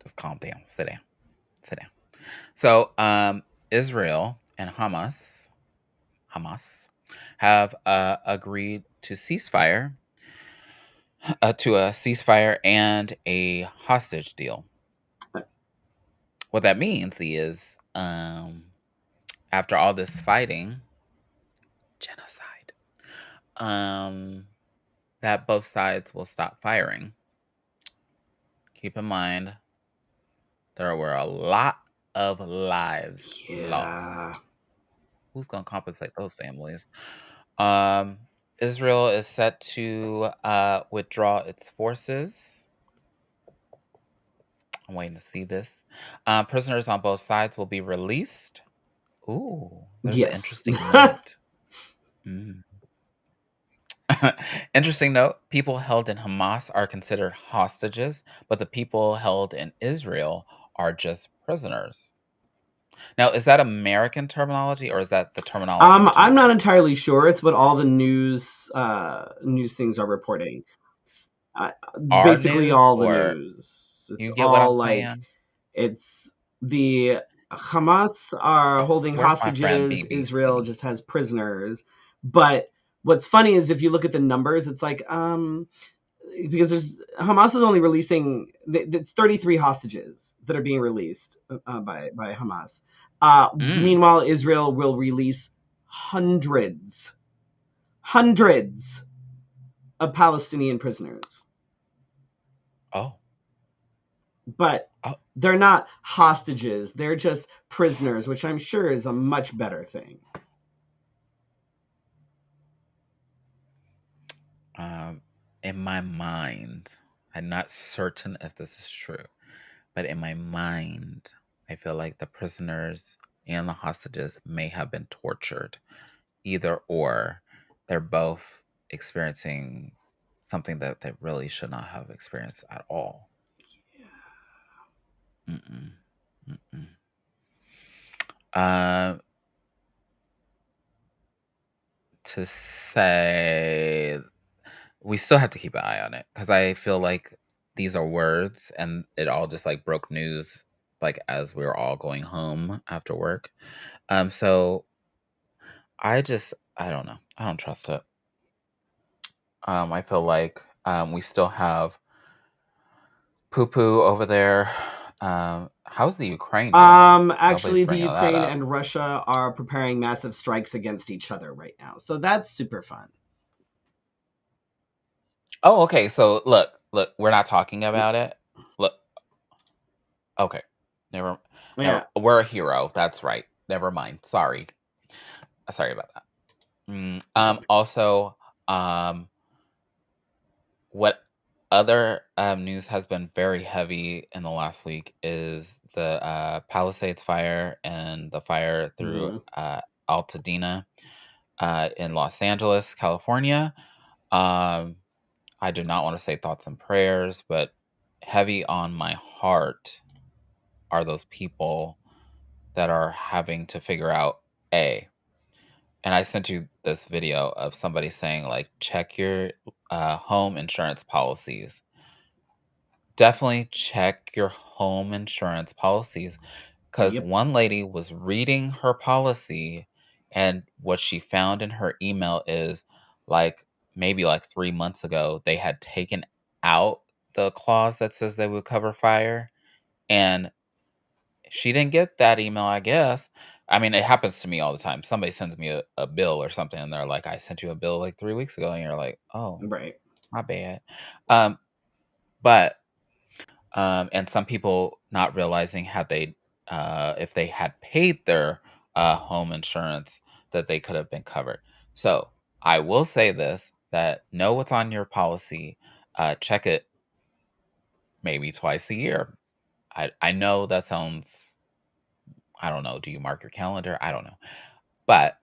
Just calm down. Sit down. Sit down. So, Israel and Hamas have agreed to a ceasefire and a hostage deal. What that means is, after all this fighting, genocide, um, that both sides will stop firing. Keep in mind, there were a lot of lives Yeah. lost. Who's gonna compensate those families? Um, Israel is set to withdraw its forces I'm waiting to see this. Prisoners on both sides will be released. Ooh, there's an Yes. interesting note. Mm. Interesting note. People held in Hamas are considered hostages, but the people held in Israel are just prisoners. Now, is that American terminology or is that the terminology I'm between not them? entirely sure. It's what all the news things are reporting. S- uh, Our Basically, news all the or news. It's you get what I'm all like saying? it's the Hamas are holding Where's my friend hostages. Israel BBC? just has prisoners. But what's funny is if you look at the numbers, it's like because there's Hamas is only releasing it's 33 hostages that are being released by Hamas. Mm. Meanwhile, Israel will release hundreds of Palestinian prisoners, Oh. but Oh. they're not hostages. They're just prisoners, which I'm sure is a much better thing. Um, in my mind, I'm not certain if this is true, but in my mind, I feel like the prisoners and the hostages may have been tortured. Either or, they're both experiencing something that they really should not have experienced at all. Mm-mm. Mm-mm. Uh, to say we still have to keep an eye on it because I feel like these are words and it all just like broke news like as we were all going home after work. So I don't know. I don't trust it. I feel like we still have poo poo over there. How's the Ukraine doing? Nobody's Actually, the bringing that Ukraine up. and Russia are preparing massive strikes against each other right now, so that's super fun. Oh, okay. So look, we're not talking about it. Look, okay. Never, never. Yeah. We're a hero. That's right. Never mind. Sorry. Sorry about that. Also, um, what other news has been very heavy in the last week is the Palisades fire and the fire through Mhm. Altadena in Los Angeles, California. Um, I do not want to say thoughts and prayers, but heavy on my heart are those people that are having to figure out A, and I sent you this video of somebody saying, like, check your home insurance policies. Definitely check your home insurance policies because Yep. one lady was reading her policy, and what she found in her email is like maybe like 3 months ago, they had taken out the clause that says they would cover fire. And she didn't get that email, I guess. I mean, it happens to me all the time. Somebody sends me a bill or something, and they're like, "I sent you a bill like 3 weeks ago," and you're like, "Oh, Right. my bad." Um, but and some people not realizing had they, if they had paid their home insurance, that they could have been covered. So I will say this: that know what's on your policy. Check it maybe twice a year. I know that sounds. I don't know. Do you mark your calendar? I don't know, but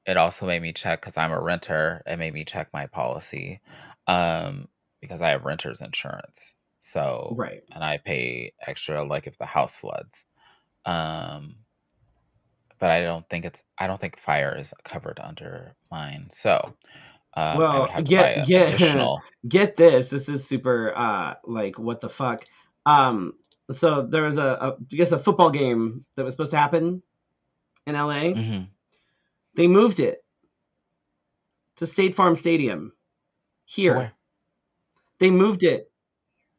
it also made me check because I'm a renter. It made me check my policy, because I have renter's insurance. So, Right. and I pay extra like if the house floods. Um, but I don't think fire is covered under mine. So, I would Well, have to buy get a get additional. get this. This is super like what the fuck. Um so there was I guess a football game that was supposed to happen in LA. Mhm. They moved it to State Farm Stadium To here. where? They moved it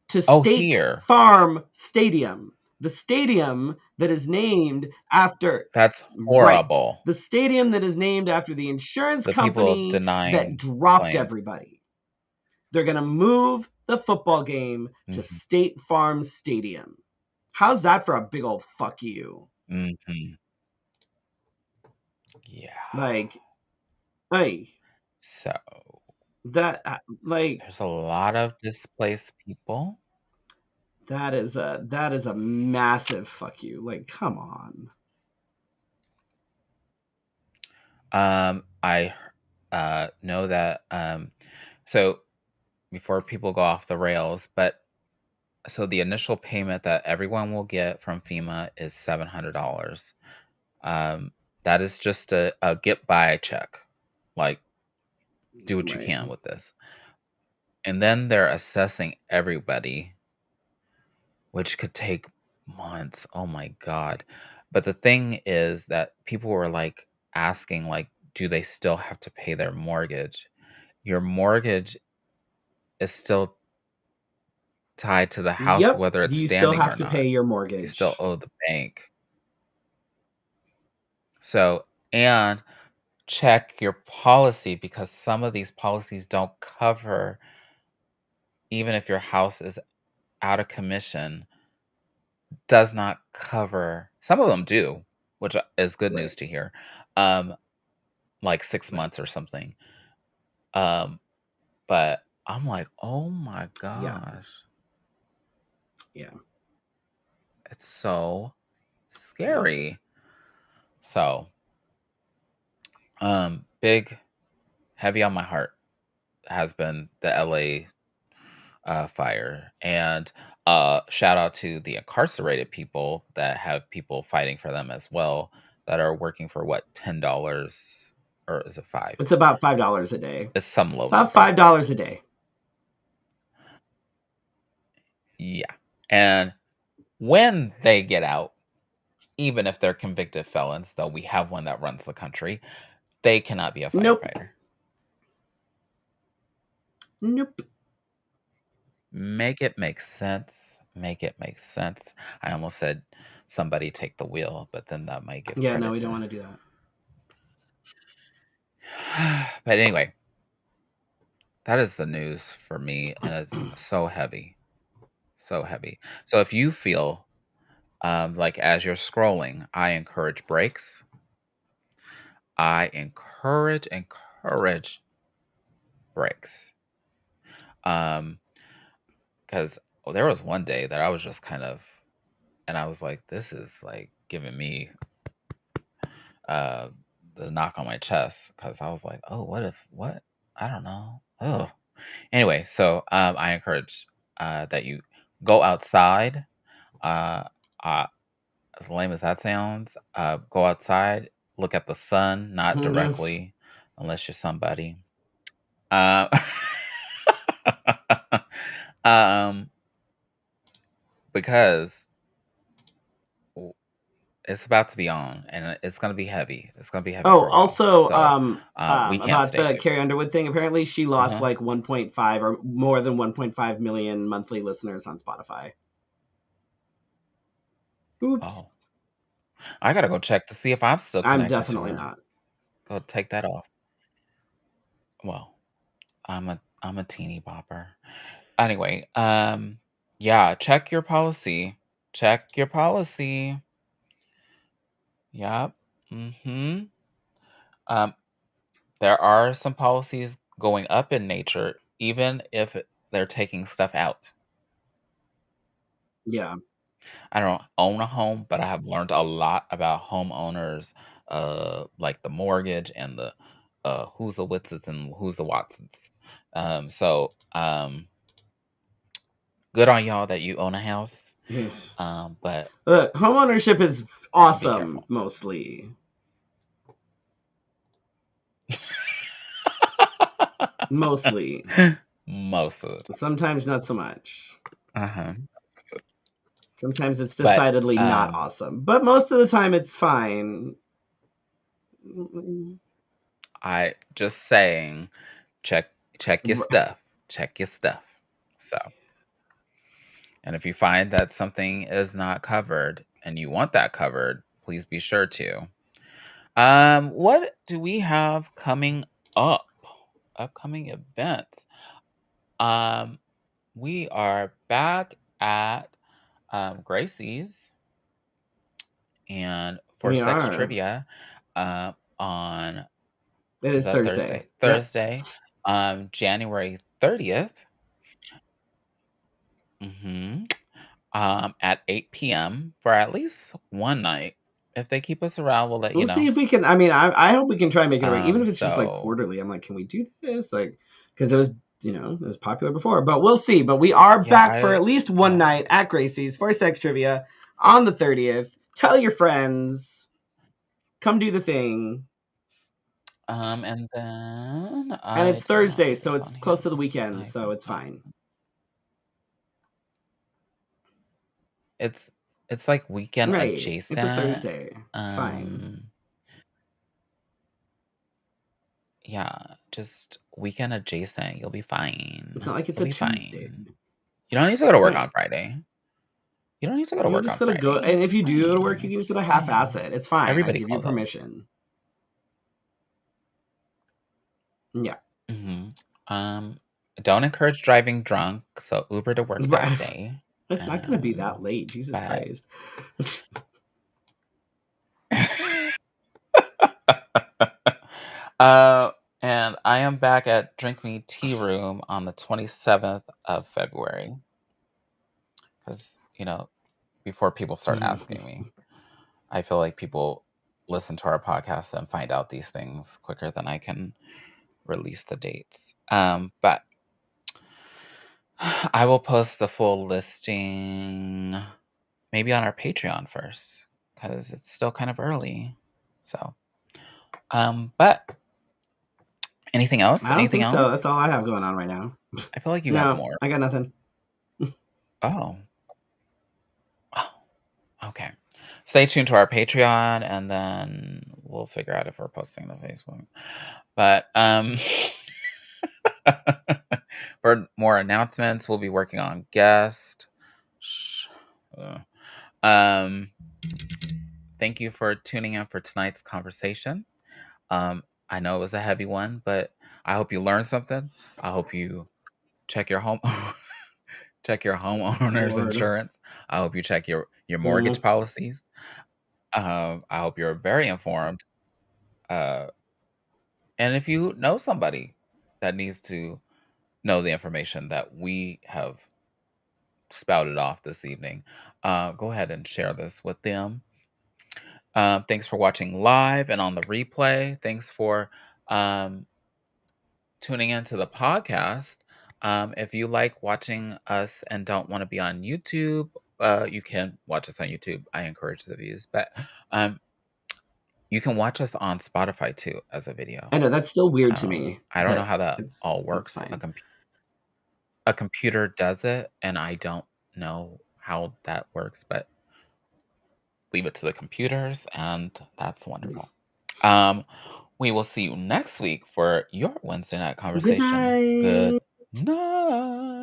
to Oh, State here. Farm Stadium. The stadium that is named after That's right. horrible. The stadium that is named after the insurance The people company that denying dropped claims. everybody. They're going to move the football game to Mhm. State Farm Stadium. How's that for a big old fuck you? Mhm. Yeah. Like, hey, So that, like, there's a lot of displaced people. that is a massive fuck you. Like, come on. I know that so before people go off the rails, but so the initial payment that everyone will get from FEMA is $700. Um, that is just a get by check. Like, do what you Right. can with this. And then they're assessing everybody, which could take months. Oh my God. But the thing is that people were like asking, like, do they still have to pay their mortgage? Your mortgage is still tied to the house, Yep. whether it's You still standing have or to pay not. your You still mortgage. owe the bank. So, and check your policy because some of these policies don't cover, even if your house is out of commission, does not cover. Some of them do, which is good Right. news to hear. Um, like 6 But months or something. Um, but I'm like, "Oh my yeah. gosh, Yeah. it's so Yep. scary." So, big heavy on my heart has been the LA fire. And shout out to the incarcerated people that have people fighting for them as well that are working for what, $10 or is it five? It's about $5 a day. It's some low About number. $5 a day. Yeah. And when they get out, even if they're convicted felons, though we have one that runs the country, they cannot be a Nope. firefighter. Nope. Make it make sense. Make it make sense. I almost said somebody take the wheel, but then that might give Yeah, no, credit we don't to. want to do that. But anyway, that is the news for me, and it's so heavy, so heavy. So if you feel like as you're scrolling, I encourage breaks. I encourage breaks. Um, because there was one day that I was just kind of, and I was like, this is like giving me uh the knock on my chest because I was like, oh, what if what? I don't know. Oh, anyway, so I encourage that you go outside. Uh, uh, as lame as that sounds, go outside, look at the sun, not Yeah. directly, unless you're somebody. Uh, um, because w- it's about to be on, and it's gonna be heavy. It's gonna be heavy Oh, for a while. also, So we can't about stay the awake. Carrie Underwood thing. Apparently, she lost Uh-huh. like 1.5 or more than 1.5 million monthly listeners on Spotify. Oops. Oh, I gotta go check to see if I'm still I'm connected to definitely her. not. Go take that off. Well, I'm a teeny bopper. Anyway, yeah, check your policy. Check your policy. Yep. Mhm. Um, there are some policies going up in nature, even if they're taking stuff out. Yeah. I don't own a home, but I have learned a lot about homeowners, like the mortgage and the who's the Witzes and who's the Watsons. So good on y'all that you own a house. But Look, homeownership is be awesome careful. mostly. Mostly. Most of the time. Sometimes not so much. Uh-huh. Sometimes it's But decidedly not awesome. But most of the time it's fine. I just saying, check check your stuff. Check your stuff. So, and if you find that something is not covered and you want that covered, please be sure to. What do we have coming up? Upcoming events. Um, we are back at Gracie's and for We sex are. trivia on It is is that Thursday. Thursday? Yep. Thursday, January 30th. Mhm. at 8 p.m. for at least one night. If they keep us around, we'll let you We'll see know. if we can. I mean, I hope we can try and make it work, even if it's just like So quarterly. I'm like, can we do this? Like, because it was, it was popular before, but we'll see. But we are yeah, back for at least one night at Gracie's for sex trivia on the 30th. Tell your friends, come do the thing. And then And I it's do not Thursday, have so this it's on here close to the because weekend, I so it's forgot. fine. It's like weekend Right. It's a adjacent. Thursday. It's fine. Yeah, just weekend adjacent. You'll be fine. It's not like it's You'll a be Tuesday. fine. You don't need to go to work Right. on Friday. You don't need to go to You're work just on gonna go, Friday. and if It's you do go to fine. work, you can just sort of It's half-ass fine. it. It's fine. I Everybody give you calls it. permission. Yeah. Mhm. Don't encourage driving drunk, so Uber to work that day. It's not gonna be that late. Jesus But Christ. uh, and I am back at Drink Me Tea Room on the 27th of February. Because, before people start asking me, I feel like people listen to our podcast and find out these things quicker than I can release the dates. But I will post the full listing maybe on our Patreon first because it's still kind of early. So, but anything else? I don't Anything think so. That's else? all I have going on right now. I feel like you have No, more. I got nothing. Oh, oh, okay. Stay tuned to our Patreon, and then we'll figure out if we're posting to Facebook. But for more announcements, we'll be working on guest. Um, thank you for tuning in for tonight's conversation. I know it was a heavy one, but I hope you learned something. I hope you check your home check your homeowner's Lord. insurance. I hope you check your mortgage Mm. policies. I hope you're very informed. Uh, and if you know somebody that needs to know the information that we have spouted off this evening, go ahead and share this with them. Thanks for watching live and on the replay. Thanks for um, tuning into the podcast. If you like watching us and don't want to be on YouTube, you can watch us on YouTube. I encourage the views, but um, you can watch us on Spotify too as a video. I know that's still weird to me, I don't know but how that it's all that's works. fine. A computer does it, and I don't know how that works, but leave it to the computers, and that's wonderful. Um, we will see you next week for your Wednesday night Good conversation. Good night. night.